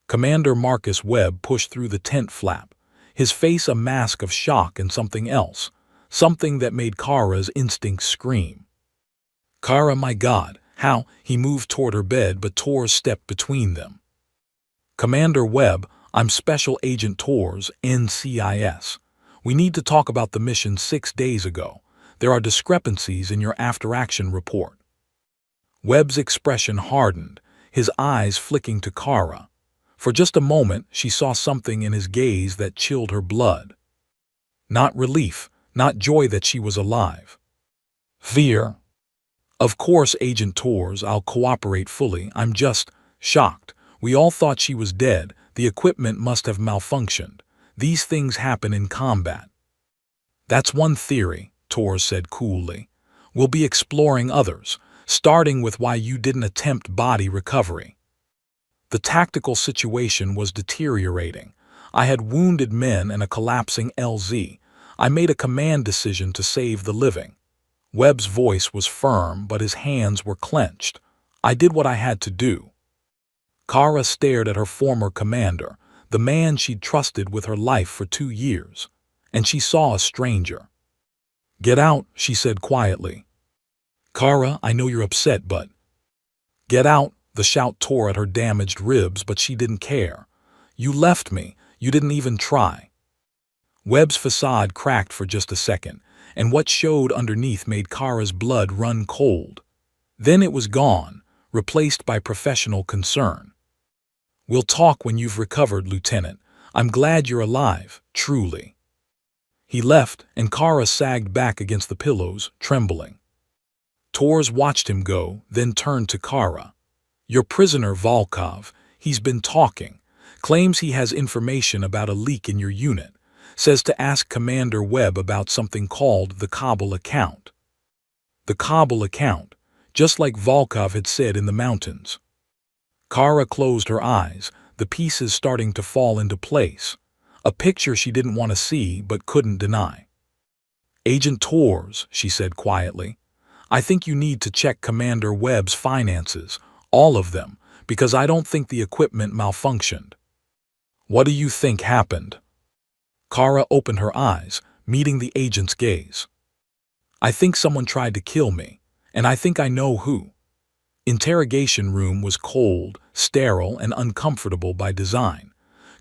Commander Marcus Webb pushed through the tent flap, his face a mask of shock and something else, something that made Kara's instincts scream. Kara, my God, how? He moved toward her bed, but Torres stepped between them. Commander Webb, I'm Special Agent Tours, NCIS. We need to talk about the mission 6 days ago. There are discrepancies in your after-action report. Webb's expression hardened, his eyes flicking to Kara. For just a moment, she saw something in his gaze that chilled her blood. Not relief, not joy that she was alive. Fear. Of course, Agent Tours, I'll cooperate fully. I'm just shocked. We all thought she was dead. The equipment must have malfunctioned. These things happen in combat. That's one theory, Tours said coolly. We'll be exploring others, starting with why you didn't attempt body recovery. The tactical situation was deteriorating. I had wounded men and a collapsing LZ. I made a command decision to save the living. Webb's voice was firm, but his hands were clenched. I did what I had to do. Kara stared at her former commander, the man she'd trusted with her life for 2 years, and she saw a stranger. Get out, she said quietly. Kara, I know you're upset, but... Get out, the shout tore at her damaged ribs, but she didn't care. You left me, you didn't even try. Webb's facade cracked for just a second, and what showed underneath made Kara's blood run cold. Then it was gone, replaced by professional concern. We'll talk when you've recovered, Lieutenant. I'm glad you're alive, truly. He left, and Kara sagged back against the pillows, trembling. Tours watched him go, then turned to Kara. Your prisoner, Volkov, he's been talking, claims he has information about a leak in your unit, says to ask Commander Webb about something called the Kabul account. The Kabul account, just like Volkov had said in the mountains. Kara closed her eyes, the pieces starting to fall into place, a picture she didn't want to see but couldn't deny. Agent Tours, she said quietly, I think you need to check Commander Webb's finances, all of them, because I don't think the equipment malfunctioned. What do you think happened? Kara opened her eyes, meeting the agent's gaze. I think someone tried to kill me, and I think I know who. Interrogation room was cold, sterile, and uncomfortable by design.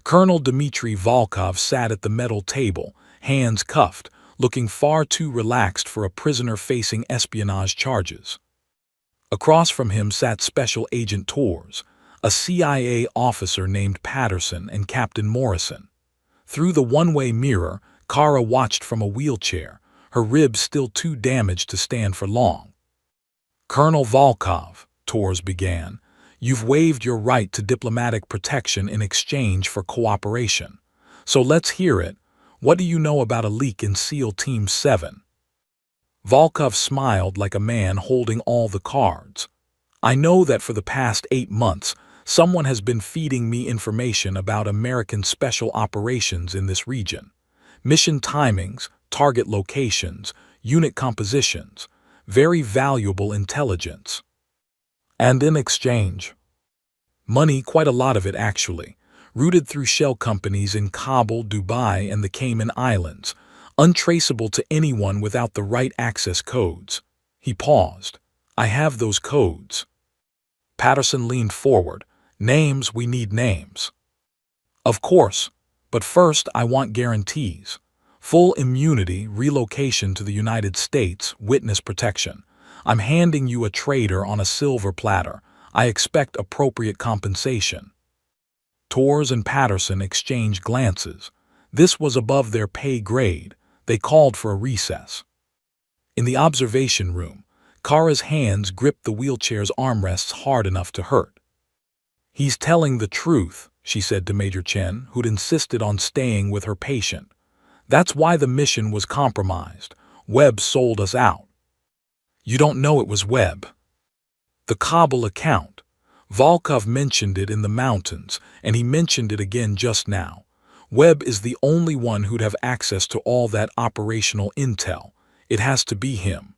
Colonel Dmitry Volkov sat at the metal table, hands cuffed, looking far too relaxed for a prisoner facing espionage charges. Across from him sat Special Agent Tours, a CIA officer named Patterson, and Captain Morrison. Through the one-way mirror, Kara watched from a wheelchair, her ribs still too damaged to stand for long. Colonel Volkov, Tours began, you've waived your right to diplomatic protection in exchange for cooperation. So let's hear it. What do you know about a leak in SEAL Team 7? Volkov smiled like a man holding all the cards. I know that for the past 8 months, someone has been feeding me information about American special operations in this region. Mission timings, target locations, unit compositions, very valuable intelligence. And in exchange, money, quite a lot of it actually, routed through shell companies in Kabul, Dubai, and the Cayman Islands, untraceable to anyone without the right access codes. He paused. I have those codes. Patterson leaned forward. Names, we need names. Of course, but first I want guarantees. Full immunity, relocation to the United States, witness protection. I'm handing you a traitor on a silver platter. I expect appropriate compensation. Tours and Patterson exchanged glances. This was above their pay grade. They called for a recess. In the observation room, Kara's hands gripped the wheelchair's armrests hard enough to hurt. He's telling the truth, she said to Major Chen, who'd insisted on staying with her patient. That's why the mission was compromised. Webb sold us out. You don't know it was Webb. The Kabul account. Volkov mentioned it in the mountains, and he mentioned it again just now. Webb is the only one who'd have access to all that operational intel. It has to be him.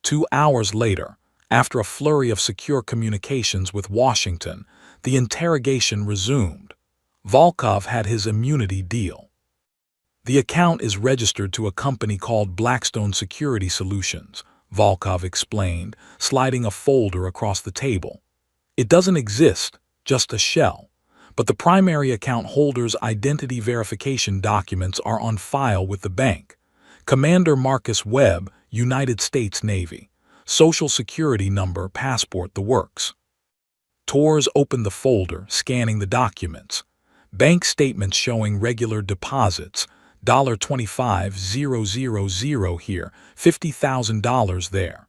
2 hours later, after a flurry of secure communications with Washington, the interrogation resumed. Volkov had his immunity deal. The account is registered to a company called Blackstone Security Solutions, Volkov explained, sliding a folder across the table. It doesn't exist, just a shell. but the primary account holder's identity verification documents are on file with the bank. Commander Marcus Webb, United States Navy. Social Security number, passport, the works. Torres opened the folder, scanning the documents. Bank statements showing regular deposits, $25,000 here, $50,000 there.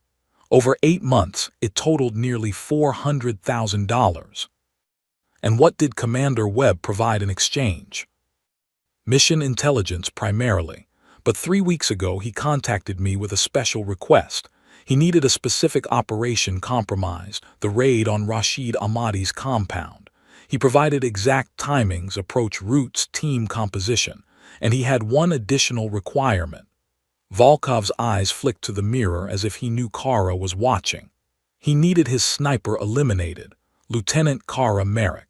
Over 8 months, it totaled nearly $400,000. And what did Commander Webb provide in exchange? Mission intelligence primarily, but 3 weeks ago he contacted me with a special request. He needed a specific operation compromised, the raid on Rashid Ahmadi's compound. He provided exact timings, approach routes, team composition, and he had one additional requirement. Volkov's eyes flicked to the mirror as if he knew Kara was watching. He needed his sniper eliminated, Lieutenant Kara Merrick.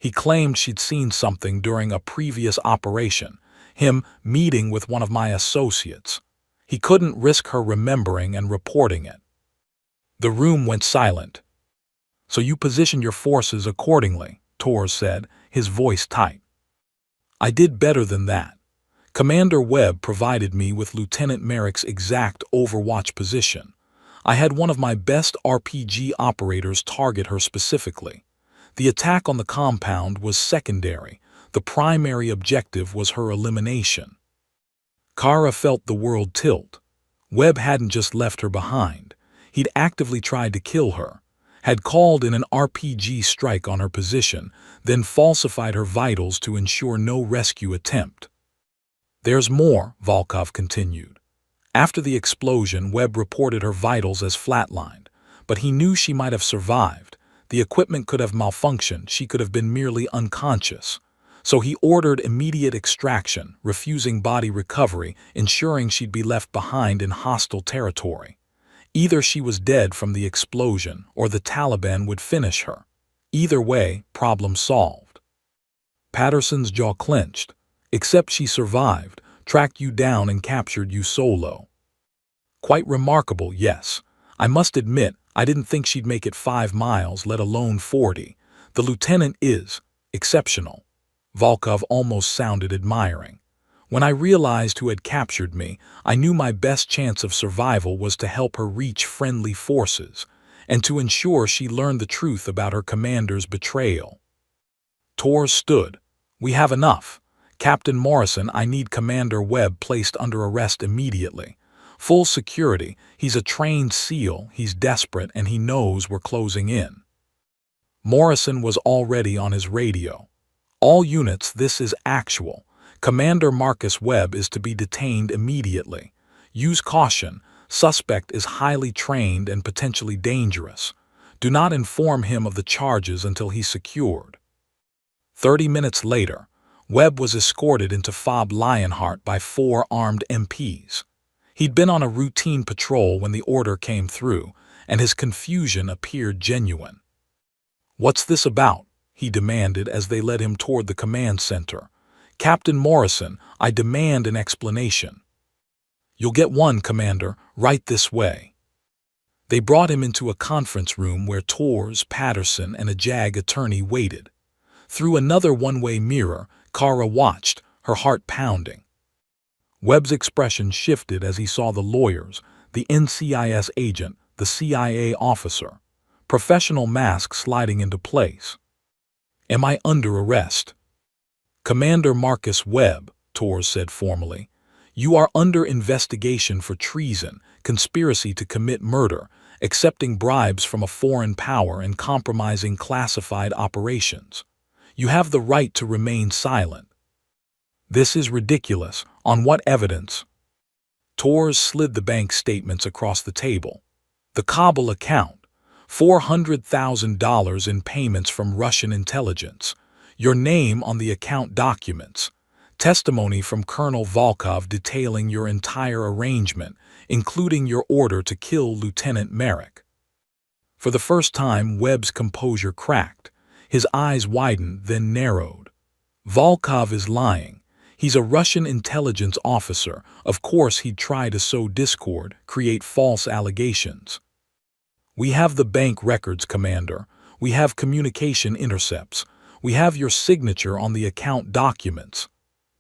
He claimed she'd seen something during a previous operation, him meeting with one of my associates. He couldn't risk her remembering and reporting it. The room went silent. "So you positioned your forces accordingly," Torres said, his voice tight. "I did better than that. Commander Webb provided me with Lieutenant Merrick's exact overwatch position. I had one of my best RPG operators target her specifically. The attack on the compound was secondary. The primary objective was her elimination." Kara felt the world tilt. Webb hadn't just left her behind. He'd actively tried to kill her, had called in an RPG strike on her position, then falsified her vitals to ensure no rescue attempt. "There's more," Volkov continued. After the explosion, Webb reported her vitals as flatlined, but he knew she might have survived. The equipment could have malfunctioned, she could have been merely unconscious. So he ordered immediate extraction, refusing body recovery, ensuring she'd be left behind in hostile territory. Either she was dead from the explosion, or the Taliban would finish her. Either way, problem solved. Patterson's jaw clenched. "Except she survived, tracked you down and captured you solo." "Quite remarkable, yes. I must admit, I didn't think she'd make it 5 miles, let alone 40. The lieutenant is exceptional." Volkov almost sounded admiring. "When I realized who had captured me, I knew my best chance of survival was to help her reach friendly forces, and to ensure she learned the truth about her commander's betrayal." Torres stood. "We have enough. Captain Morrison, I need Commander Webb placed under arrest immediately. Full security, he's a trained SEAL, he's desperate, and he knows we're closing in." Morrison was already on his radio. "All units, this is actual. Commander Marcus Webb is to be detained immediately. Use caution. Suspect is highly trained and potentially dangerous. Do not inform him of the charges until he's secured." 30 minutes later, Webb was escorted into Fob Lionheart by 4 armed MPs. He'd been on a routine patrol when the order came through, and his confusion appeared genuine. "What's this about?" he demanded as they led him toward the command center. "Captain Morrison, I demand an explanation." "You'll get one, Commander, right this way." They brought him into a conference room where Torres, Patterson, and a JAG attorney waited. Through another one-way mirror, Kara watched, her heart pounding. Webb's expression shifted as he saw the lawyers, the NCIS agent, the CIA officer. Professional mask sliding into place. "Am I under arrest?" "Commander Marcus Webb," Torres said formally, "you are under investigation for treason, conspiracy to commit murder, accepting bribes from a foreign power, and compromising classified operations. You have the right to remain silent." "This is ridiculous. On what evidence?" Torres slid the bank statements across the table. "The Kabul account. $400,000 in payments from Russian intelligence. Your name on the account documents. Testimony from Colonel Volkov detailing your entire arrangement, including your order to kill Lieutenant Merrick." For the first time, Webb's composure cracked. His eyes widened, then narrowed. "Volkov is lying. He's a Russian intelligence officer. Of course he'd try to sow discord, create false allegations." "We have the bank records, Commander. We have communication intercepts. We have your signature on the account documents."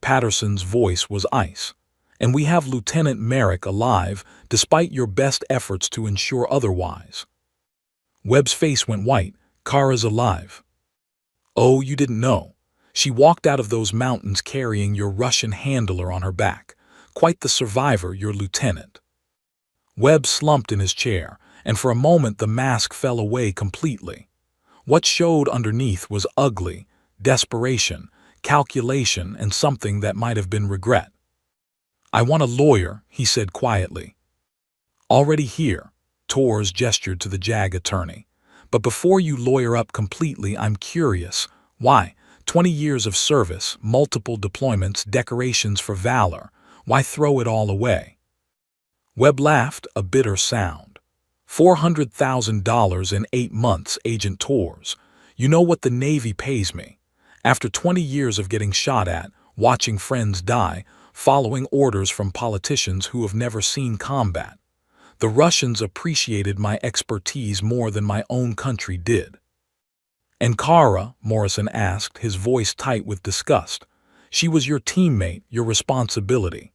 Patterson's voice was ice. "And we have Lieutenant Merrick alive, despite your best efforts to ensure otherwise." Webb's face went white. "Kara's alive." "Oh, you didn't know. She walked out of those mountains carrying your Russian handler on her back. Quite the survivor, your lieutenant." Webb slumped in his chair, and for a moment the mask fell away completely. What showed underneath was ugly, desperation, calculation, and something that might have been regret. "I want a lawyer," he said quietly. "Already here," Torres gestured to the JAG attorney. "But before you lawyer up completely, I'm curious. Why? 20 years of service, multiple deployments, decorations for valor. Why throw it all away?" Webb laughed, a bitter sound. $400,000 in 8 months, Agent Torres. You know what the Navy pays me. After 20 years of getting shot at, watching friends die, following orders from politicians who have never seen combat, the Russians appreciated my expertise more than my own country did. "And Kara?" Morrison asked, his voice tight with disgust. "She was your teammate, your responsibility.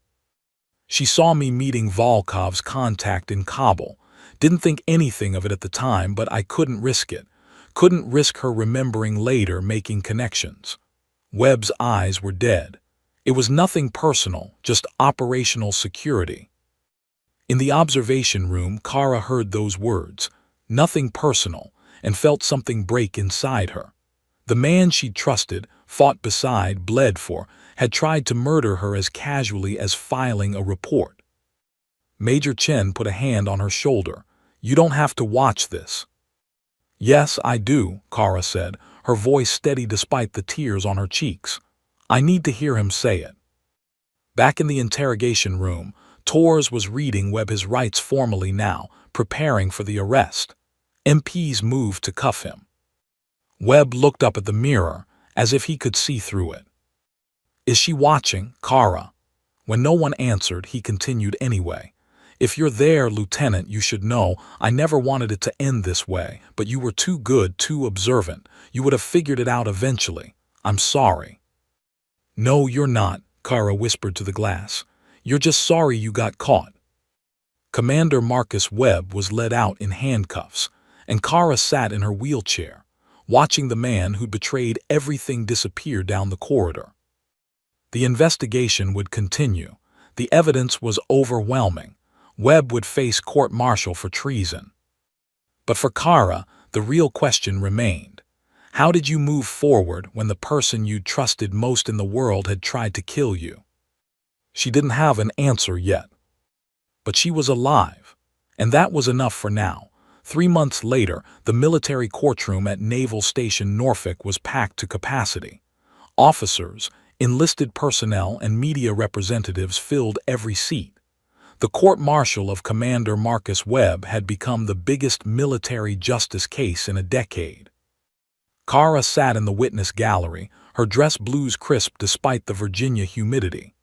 She saw me meeting Volkov's contact in Kabul. Didn't think anything of it at the time, but I couldn't risk it. Couldn't risk her remembering later, making connections." Webb's eyes were dead. It was nothing personal, just operational security. In the observation room, Kara heard those words, "Nothing personal," and felt something break inside her. The man she'd trusted, fought beside, bled for, had tried to murder her as casually as filing a report. Major Chen put a hand on her shoulder. "You don't have to watch this." "Yes, I do," Kara said, her voice steady despite the tears on her cheeks. "I need to hear him say it." Back in the interrogation room, Torres was reading Webb his rights formally now, preparing for the arrest. MPs moved to cuff him. Webb looked up at the mirror, as if he could see through it. "Is she watching, Kara?" When no one answered, he continued anyway. "If you're there, Lieutenant, you should know I never wanted it to end this way, but you were too good, too observant. You would have figured it out eventually. I'm sorry." "No, you're not," Kara whispered to the glass. "You're just sorry you got caught." Commander Marcus Webb was led out in handcuffs, and Kara sat in her wheelchair, watching the man who'd betrayed everything disappear down the corridor. The investigation would continue. The evidence was overwhelming. Webb would face court-martial for treason. But for Kara, the real question remained. How did you move forward when the person you'd trusted most in the world had tried to kill you? She didn't have an answer yet. But she was alive, and that was enough for now. 3 months later, the military courtroom at Naval Station Norfolk was packed to capacity. Officers, enlisted personnel, and media representatives filled every seat. The court-martial of Commander Marcus Webb had become the biggest military justice case in a decade. Kara sat in the witness gallery, her dress blues crisp despite the Virginia humidity.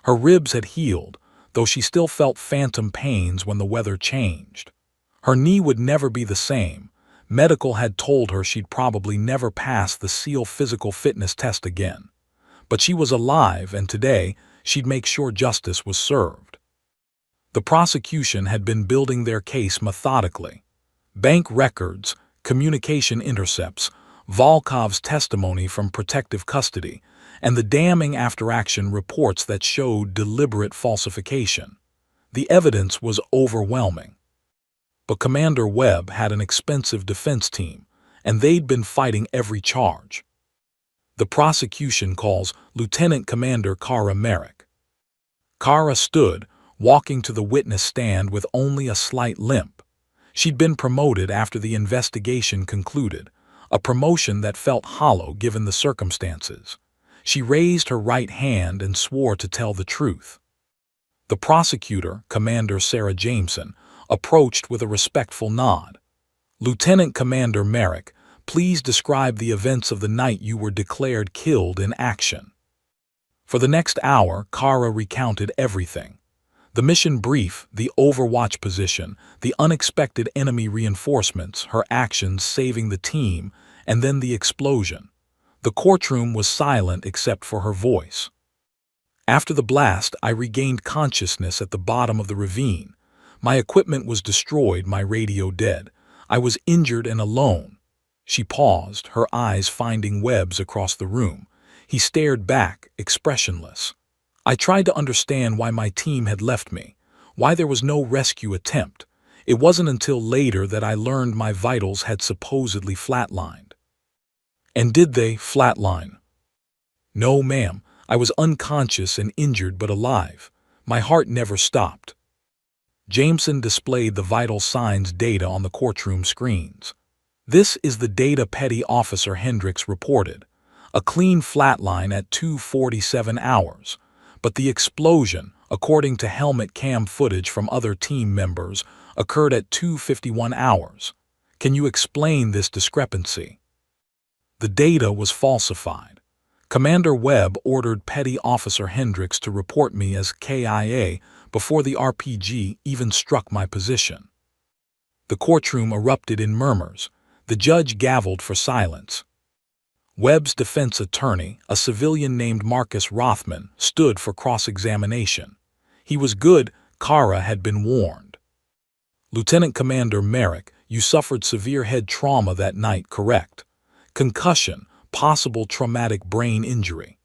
Her ribs had healed, though she still felt phantom pains when the weather changed. Her knee would never be the same. Medical had told her she'd probably never pass the SEAL physical fitness test again. But she was alive, and today she'd make sure justice was served. The prosecution had been building their case methodically. Bank records, communication intercepts, Volkov's testimony from protective custody, and the damning after-action reports that showed deliberate falsification. The evidence was overwhelming. But Commander Webb had an expensive defense team, and they'd been fighting every charge. The prosecution calls Lieutenant Commander Kara Merrick. Kara stood, walking to the witness stand with only a slight limp. She'd been promoted after the investigation concluded, a promotion that felt hollow given the circumstances. She raised her right hand and swore to tell the truth. The prosecutor, Commander Sarah Jameson, approached with a respectful nod. "Lieutenant Commander Merrick, please describe the events of the night you were declared killed in action." For the next hour, Kara recounted everything. The mission brief, the overwatch position, the unexpected enemy reinforcements, her actions saving the team, and then the explosion. The courtroom was silent except for her voice. After the blast, I regained consciousness at the bottom of the ravine. My equipment was destroyed, my radio dead. I was injured and alone. She paused, her eyes finding Webb's across the room. He stared back, expressionless. I tried to understand why my team had left me, why there was no rescue attempt. It wasn't until later that I learned my vitals had supposedly flatlined. And did they flatline? No, ma'am. I was unconscious and injured but alive. My heart never stopped. Jameson displayed the vital signs data on the courtroom screens. This is the data Petty Officer Hendricks reported. A clean flatline at 2:47 hours. But the explosion, according to helmet cam footage from other team members, occurred at 2:51 hours. Can you explain this discrepancy? The data was falsified. Commander Webb ordered Petty Officer Hendricks to report me as KIA before the RPG even struck my position. The courtroom erupted in murmurs. The judge gavelled for silence. Webb's defense attorney, a civilian named Marcus Rothman, stood for cross-examination. He was good, Kara had been warned. Lieutenant Commander Merrick, you suffered severe head trauma that night, correct? Concussion, possible traumatic brain injury.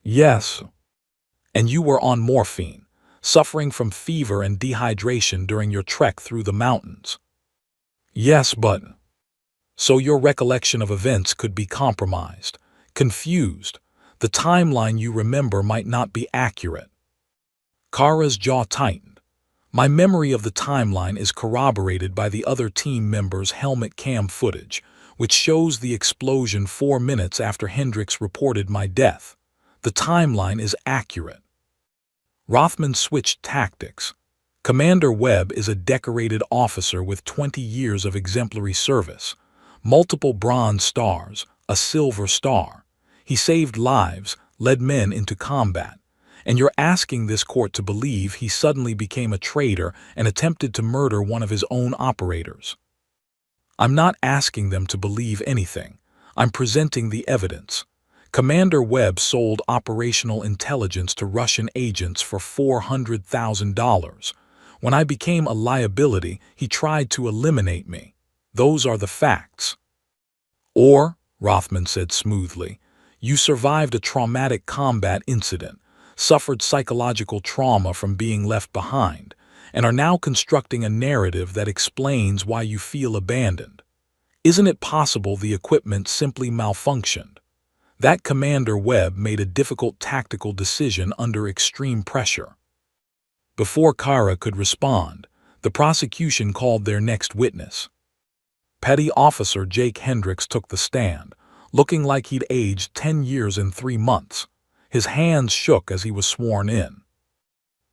Yes. And you were on morphine, suffering from fever and dehydration during your trek through the mountains. Yes, but... So your recollection of events could be compromised, confused. The timeline you remember might not be accurate. Kara's jaw tightened. My memory of the timeline is corroborated by the other team members' helmet cam footage, which shows the explosion 4 minutes after Hendricks reported my death. The timeline is accurate. Rothman switched tactics. Commander Webb is a decorated officer with 20 years of exemplary service. Multiple Bronze Stars, a Silver Star. He saved lives, led men into combat. And you're asking this court to believe he suddenly became a traitor and attempted to murder one of his own operators. I'm not asking them to believe anything. I'm presenting the evidence. Commander Webb sold operational intelligence to Russian agents for $400,000. When I became a liability, he tried to eliminate me. Those are the facts. Or, Rothman said smoothly, you survived a traumatic combat incident, suffered psychological trauma from being left behind, and are now constructing a narrative that explains why you feel abandoned. Isn't it possible the equipment simply malfunctioned? That Commander Webb made a difficult tactical decision under extreme pressure. Before Kara could respond, the prosecution called their next witness. Petty Officer Jake Hendricks took the stand, looking like he'd aged 10 years and 3 months. His hands shook as he was sworn in.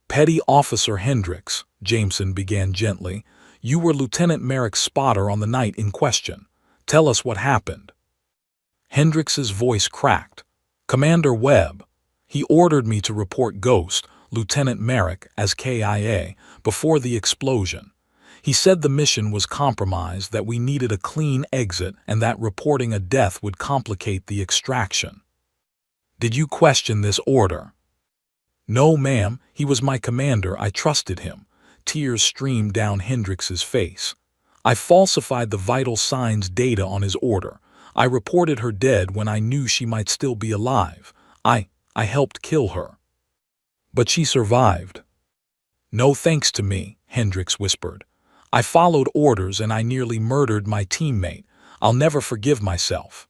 Petty Officer Hendricks, Jameson began gently, you were Lieutenant Merrick's spotter on the night in question. Tell us what happened. Hendricks's voice cracked. Commander Webb. He ordered me to report Ghost, Lieutenant Merrick, as KIA, before the explosion. He said the mission was compromised, that we needed a clean exit, and that reporting a death would complicate the extraction. Did you question this order? No, ma'am. He was my commander. I trusted him. Tears streamed down Hendricks's face. I falsified the vital signs data on his order. I reported her dead when I knew she might still be alive. I helped kill her. But she survived. No thanks to me, Hendricks whispered. I followed orders and I nearly murdered my teammate. I'll never forgive myself.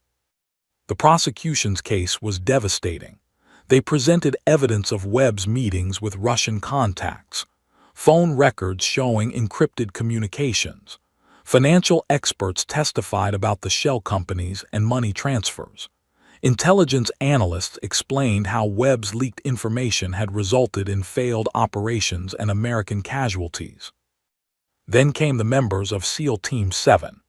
The prosecution's case was devastating. They presented evidence of Webb's meetings with Russian contacts, phone records showing encrypted communications. Financial experts testified about the shell companies and money transfers. Intelligence analysts explained how Webb's leaked information had resulted in failed operations and American casualties. Then came the members of SEAL Team 7.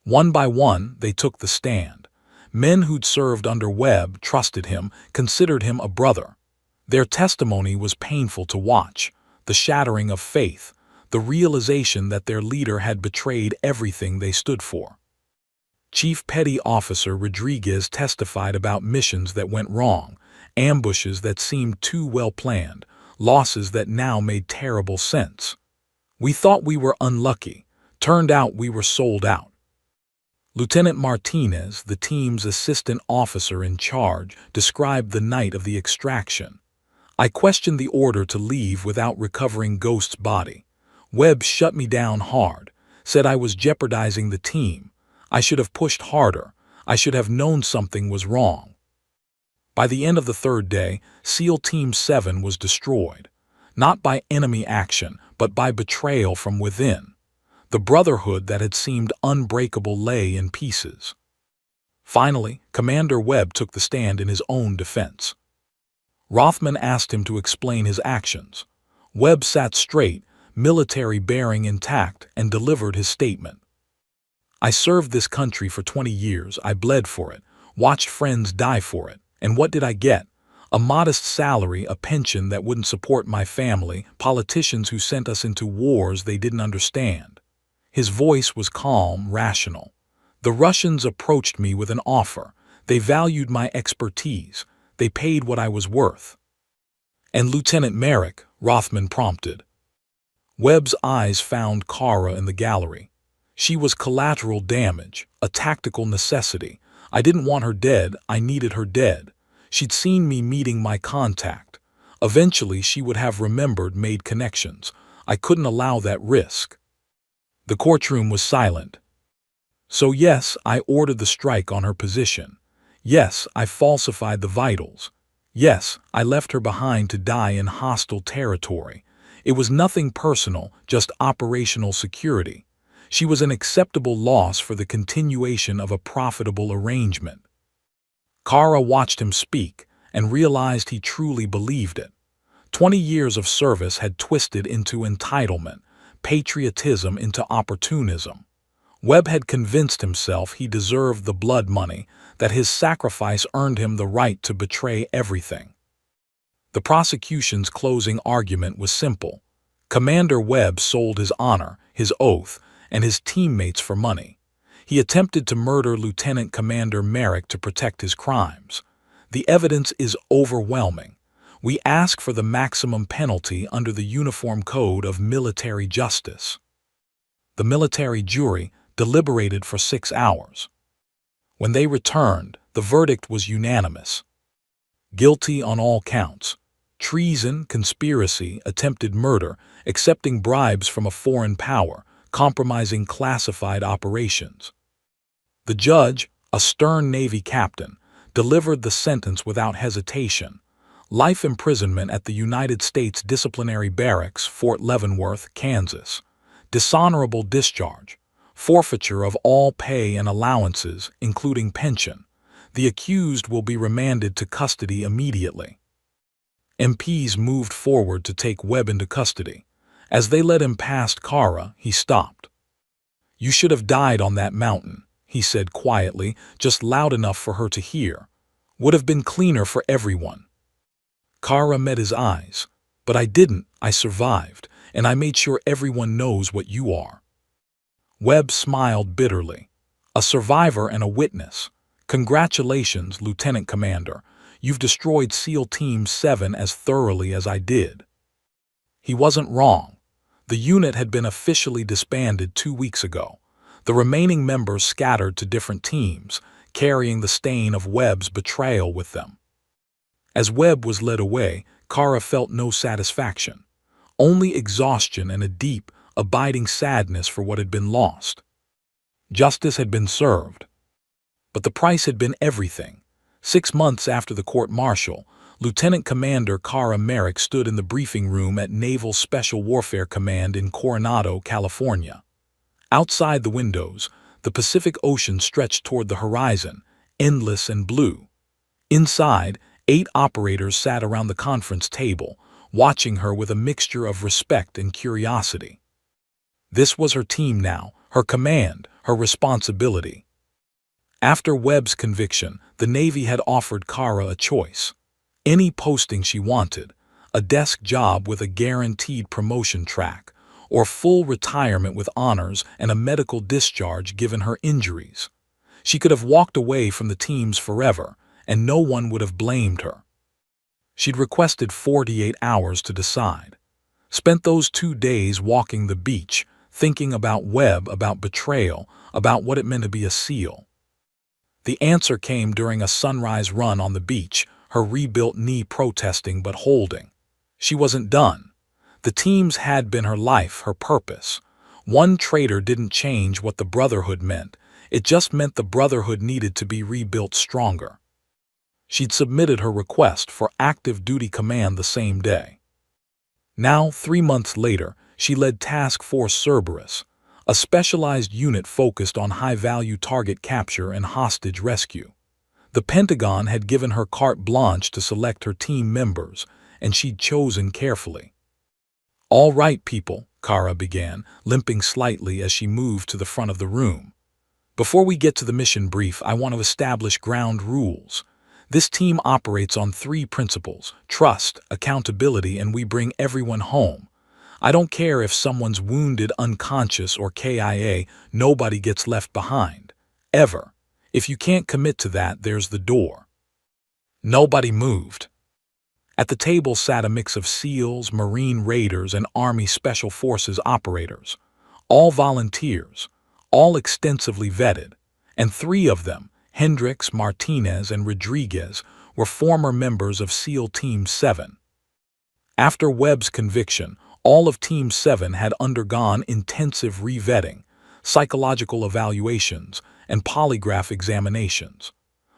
One by one, they took the stand. Men who'd served under Webb trusted him, considered him a brother. Their testimony was painful to watch, the shattering of faith, the realization that their leader had betrayed everything they stood for. Chief Petty Officer Rodriguez testified about missions that went wrong, ambushes that seemed too well planned, losses that now made terrible sense. We thought we were unlucky. Turned out we were sold out. Lieutenant Martinez, the team's assistant officer in charge, described the night of the extraction. I questioned the order to leave without recovering Ghost's body. Webb shut me down hard, said I was jeopardizing the team. I should have pushed harder. I should have known something was wrong. By the end of the third day, SEAL Team 7 was destroyed. Not by enemy action, but by betrayal from within. The brotherhood that had seemed unbreakable lay in pieces. Finally, Commander Webb took the stand in his own defense. Rothman asked him to explain his actions. Webb sat straight, military bearing intact, and delivered his statement. I served this country for 20 years. I bled for it, watched friends die for it. And what did I get? A modest salary, a pension that wouldn't support my family, politicians who sent us into wars they didn't understand. His voice was calm, rational. The Russians approached me with an offer. They valued my expertise. They paid what I was worth. And Lieutenant Merrick, Rothman prompted. Webb's eyes found Kara in the gallery. She was collateral damage, a tactical necessity. I didn't want her dead, I needed her dead. She'd seen me meeting my contact. Eventually she would have remembered, made connections. I couldn't allow that risk. The courtroom was silent. So yes, I ordered the strike on her position. Yes, I falsified the vitals. Yes, I left her behind to die in hostile territory. It was nothing personal, just operational security. She was an acceptable loss for the continuation of a profitable arrangement. Kara watched him speak and realized he truly believed it. 20 years of service had twisted into entitlement, patriotism into opportunism. Webb had convinced himself he deserved the blood money, that his sacrifice earned him the right to betray everything. The prosecution's closing argument was simple. Commander Webb sold his honor, his oath, and his teammates for money. He attempted to murder Lieutenant Commander Merrick to protect his crimes. The evidence is overwhelming. We ask for the maximum penalty under the Uniform Code of Military Justice. The military jury deliberated for 6 hours. When they returned, the verdict was unanimous. Guilty on all counts: treason, conspiracy, attempted murder, accepting bribes from a foreign power, compromising classified operations. The judge, a stern Navy captain, delivered the sentence without hesitation: life imprisonment at the United States Disciplinary Barracks, Fort Leavenworth, Kansas. Dishonorable discharge. Forfeiture of all pay and allowances, including pension. The accused will be remanded to custody immediately. MPs moved forward to take Webb into custody. As they led him past Kara, he stopped. "You should have died on that mountain," he said quietly, just loud enough for her to hear. "Would have been cleaner for everyone." Kara met his eyes. "But I didn't. I survived, and I made sure everyone knows what you are." Webb smiled bitterly. "A survivor and a witness. Congratulations, Lieutenant Commander. You've destroyed SEAL Team 7 as thoroughly as I did." He wasn't wrong. The unit had been officially disbanded 2 weeks ago. The remaining members scattered to different teams, carrying the stain of Webb's betrayal with them. As Webb was led away, Kara felt no satisfaction, only exhaustion and a deep, abiding sadness for what had been lost. Justice had been served, but the price had been everything. 6 months after the court-martial, Lieutenant Commander Kara Merrick stood in the briefing room at Naval Special Warfare Command in Coronado, California. Outside the windows, the Pacific Ocean stretched toward the horizon, endless and blue. Inside, 8 operators sat around the conference table, watching her with a mixture of respect and curiosity. This was her team now, her command, her responsibility. After Webb's conviction, the Navy had offered Kara a choice. Any posting she wanted, a desk job with a guaranteed promotion track, or full retirement with honors and a medical discharge given her injuries. She could have walked away from the teams forever, and no one would have blamed her. She'd requested 48 hours to decide. Spent those 2 days walking the beach, thinking about Webb, about betrayal, about what it meant to be a SEAL. The answer came during a sunrise run on the beach, her rebuilt knee protesting but holding. She wasn't done. The teams had been her life, her purpose. One traitor didn't change what the brotherhood meant. It just meant the brotherhood needed to be rebuilt stronger. She'd submitted her request for active duty command the same day. Now, 3 months later, she led Task Force Cerberus, a specialized unit focused on high-value target capture and hostage rescue. The Pentagon had given her carte blanche to select her team members, and she'd chosen carefully. "All right, people," Kara began, limping slightly as she moved to the front of the room. "Before we get to the mission brief, I want to establish ground rules. This team operates on 3 principles: trust, accountability, and we bring everyone home. I don't care if someone's wounded, unconscious, or KIA, nobody gets left behind. Ever. If you can't commit to that, there's the door." Nobody moved. At the table sat a mix of SEALs, Marine Raiders, and Army Special Forces operators. All volunteers, all extensively vetted, and 3 of them, Hendricks, Martinez, and Rodriguez, were former members of SEAL Team 7. After Webb's conviction, all of Team 7 had undergone intensive revetting, psychological evaluations, and polygraph examinations.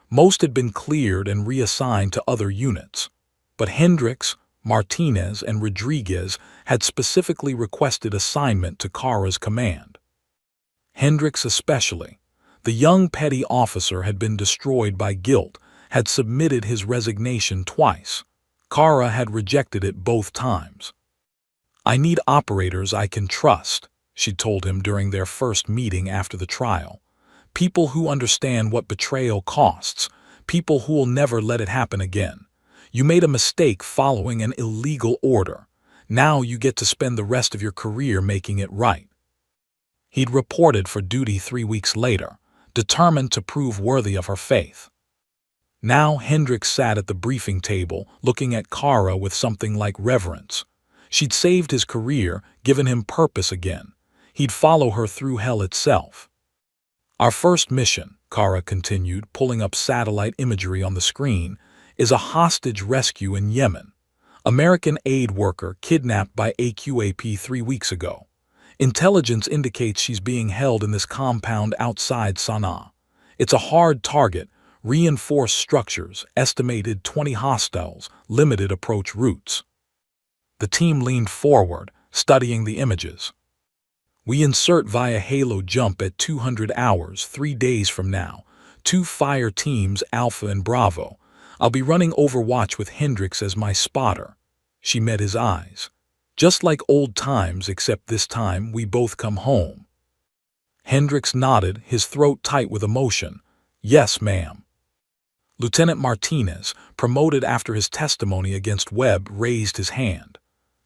Most had been cleared and reassigned to other units, but Hendricks, Martinez, and Rodriguez had specifically requested assignment to Kara's command. Hendricks especially. The young petty officer had been destroyed by guilt, had submitted his resignation twice. Kara had rejected it both times. "I need operators I can trust," she told him during their first meeting after the trial. "People who understand what betrayal costs, people who will never let it happen again. You made a mistake following an illegal order. Now you get to spend the rest of your career making it right." He'd reported for duty 3 weeks later, determined to prove worthy of her faith. Now Hendricks sat at the briefing table, looking at Kara with something like reverence. She'd saved his career, given him purpose again. He'd follow her through hell itself. "Our first mission," Kara continued, pulling up satellite imagery on the screen, "is a hostage rescue in Yemen. American aid worker kidnapped by AQAP 3 weeks ago. Intelligence indicates she's being held in this compound outside Sana'a. It's a hard target, reinforced structures, estimated 20 hostiles, limited approach routes." The team leaned forward, studying the images. "We insert via halo jump at 200 hours, 3 days from now. 2 fire teams, Alpha and Bravo. I'll be running Overwatch with Hendricks as my spotter." She met his eyes. "Just like old times, except this time we both come home." Hendricks nodded, his throat tight with emotion. "Yes, ma'am." Lieutenant Martinez, promoted after his testimony against Webb, raised his hand.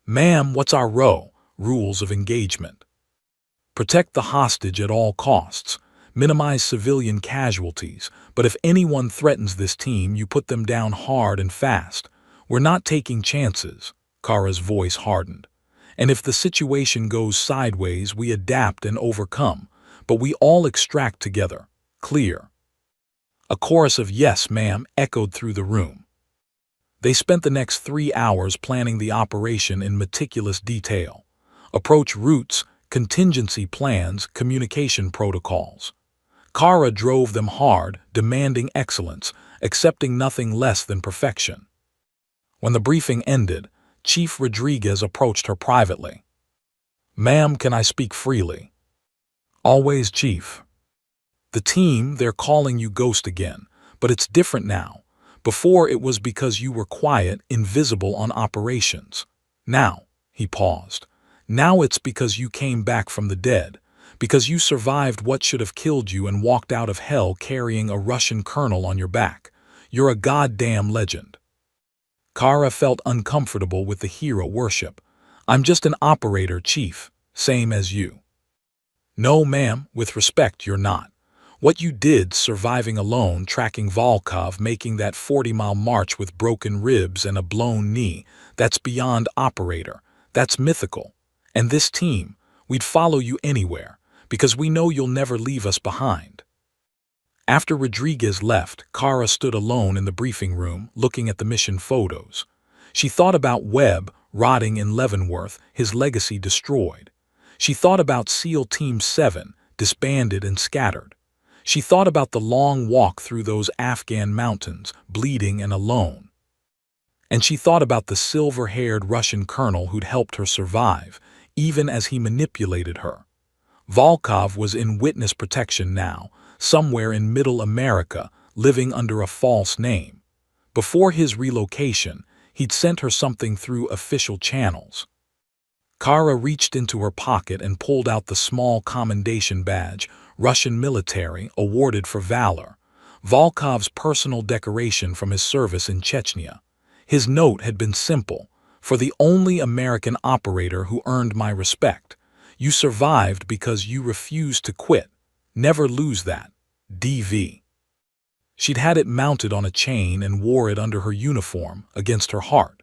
"Ma'am, what's our rules of engagement?" "Protect the hostage at all costs. Minimize civilian casualties, but if anyone threatens this team, you put them down hard and fast. We're not taking chances." Kara's voice hardened. "And if the situation goes sideways, we adapt and overcome, but we all extract together. Clear?" A chorus of "yes, ma'am" echoed through the room. They spent the next 3 hours planning the operation in meticulous detail. Approach routes, contingency plans, communication protocols. Kara drove them hard, demanding excellence, accepting nothing less than perfection. When the briefing ended, Chief Rodriguez approached her privately. "Ma'am, can I speak freely?" "Always, Chief." "The team, they're calling you Ghost again, but it's different now. Before it was because you were quiet, invisible on operations. Now," he paused, "now it's because you came back from the dead, because you survived what should have killed you and walked out of hell carrying a Russian colonel on your back. You're a goddamn legend." Kara felt uncomfortable with the hero worship. "I'm just an operator, Chief, same as you." "No, ma'am, with respect, you're not. What you did surviving alone, tracking Volkov, making that 40-mile march with broken ribs and a blown knee, that's beyond operator. That's mythical. And this team, we'd follow you anywhere, because we know you'll never leave us behind. After Rodriguez left, Kara stood alone in the briefing room, looking at the mission photos. She thought about Webb, rotting in Leavenworth, his legacy destroyed. She thought about SEAL Team 7, disbanded and scattered. She thought about the long walk through those Afghan mountains, bleeding and alone. And she thought about the silver-haired Russian colonel who'd helped her survive, even as he manipulated her. Volkov was in witness protection now, somewhere in Middle America, living under a false name. Before his relocation, he'd sent her something through official channels. Kara reached into her pocket and pulled out the small commendation badge, Russian military, awarded for valor, Volkov's personal decoration from his service in Chechnya. His note had been simple: "For the only American operator who earned my respect. You survived because you refused to quit. Never lose that. DV." She'd had it mounted on a chain and wore it under her uniform, against her heart.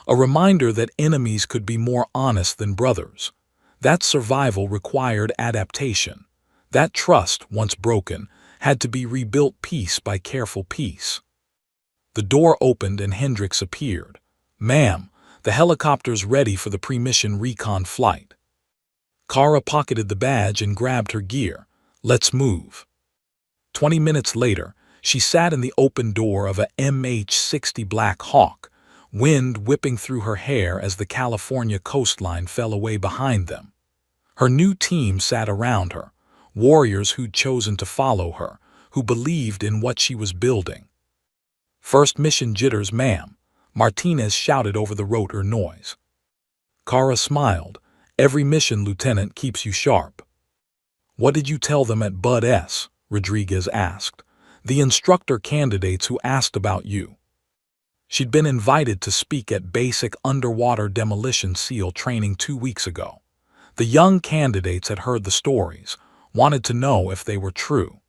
A reminder that enemies could be more honest than brothers. That survival required adaptation. That trust, once broken, had to be rebuilt piece by careful piece. The door opened and Hendricks appeared. "Ma'am, the helicopter's ready for the pre-mission recon flight." Kara pocketed the badge and grabbed her gear. "Let's move." 20 minutes later, she sat in the open door of a MH-60 Black Hawk, wind whipping through her hair as the California coastline fell away behind them. Her new team sat around her, warriors who'd chosen to follow her, who believed in what she was building. "First mission jitters, ma'am," Martinez shouted over the rotor noise. Kara smiled. "Every mission, Lieutenant, keeps you sharp." "What did you tell them at Bud S?" Rodriguez asked. "The instructor candidates who asked about you." She'd been invited to speak at basic underwater demolition SEAL training 2 weeks ago. The young candidates had heard the stories, wanted to know if they were true.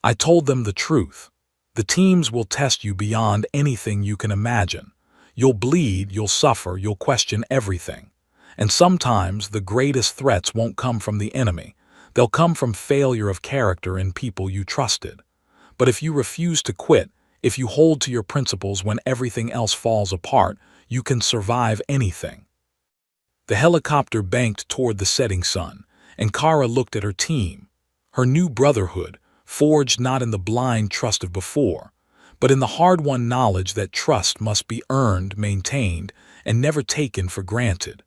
"I told them the truth. The teams will test you beyond anything you can imagine. You'll bleed, you'll suffer, you'll question everything. And sometimes the greatest threats won't come from the enemy. They'll come from failure of character in people you trusted. But if you refuse to quit, if you hold to your principles when everything else falls apart, you can survive anything." The helicopter banked toward the setting sun, and Kara looked at her team. Her new brotherhood, forged not in the blind trust of before, but in the hard-won knowledge that trust must be earned, maintained, and never taken for granted.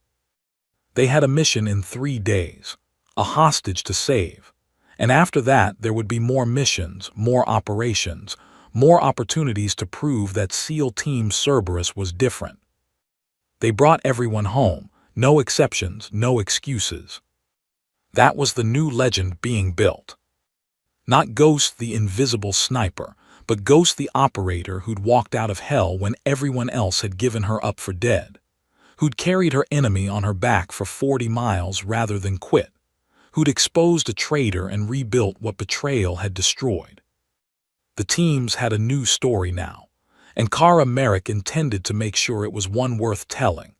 They had a mission in 3 days, a hostage to save. And after that, there would be more missions, more operations, more opportunities to prove that SEAL Team Cerberus was different. They brought everyone home, no exceptions, no excuses. That was the new legend being built. Not Ghost the invisible sniper, but Ghost the operator who'd walked out of hell when everyone else had given her up for dead. Who'd carried her enemy on her back for 40 miles rather than quit. Who'd exposed a traitor and rebuilt what betrayal had destroyed. The teams had a new story now, and Kara Merrick intended to make sure it was one worth telling.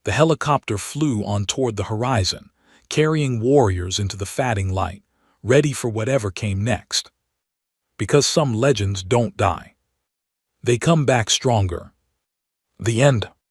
The helicopter flew on toward the horizon, carrying warriors into the fading light, ready for whatever came next. Because some legends don't die. They come back stronger. The end.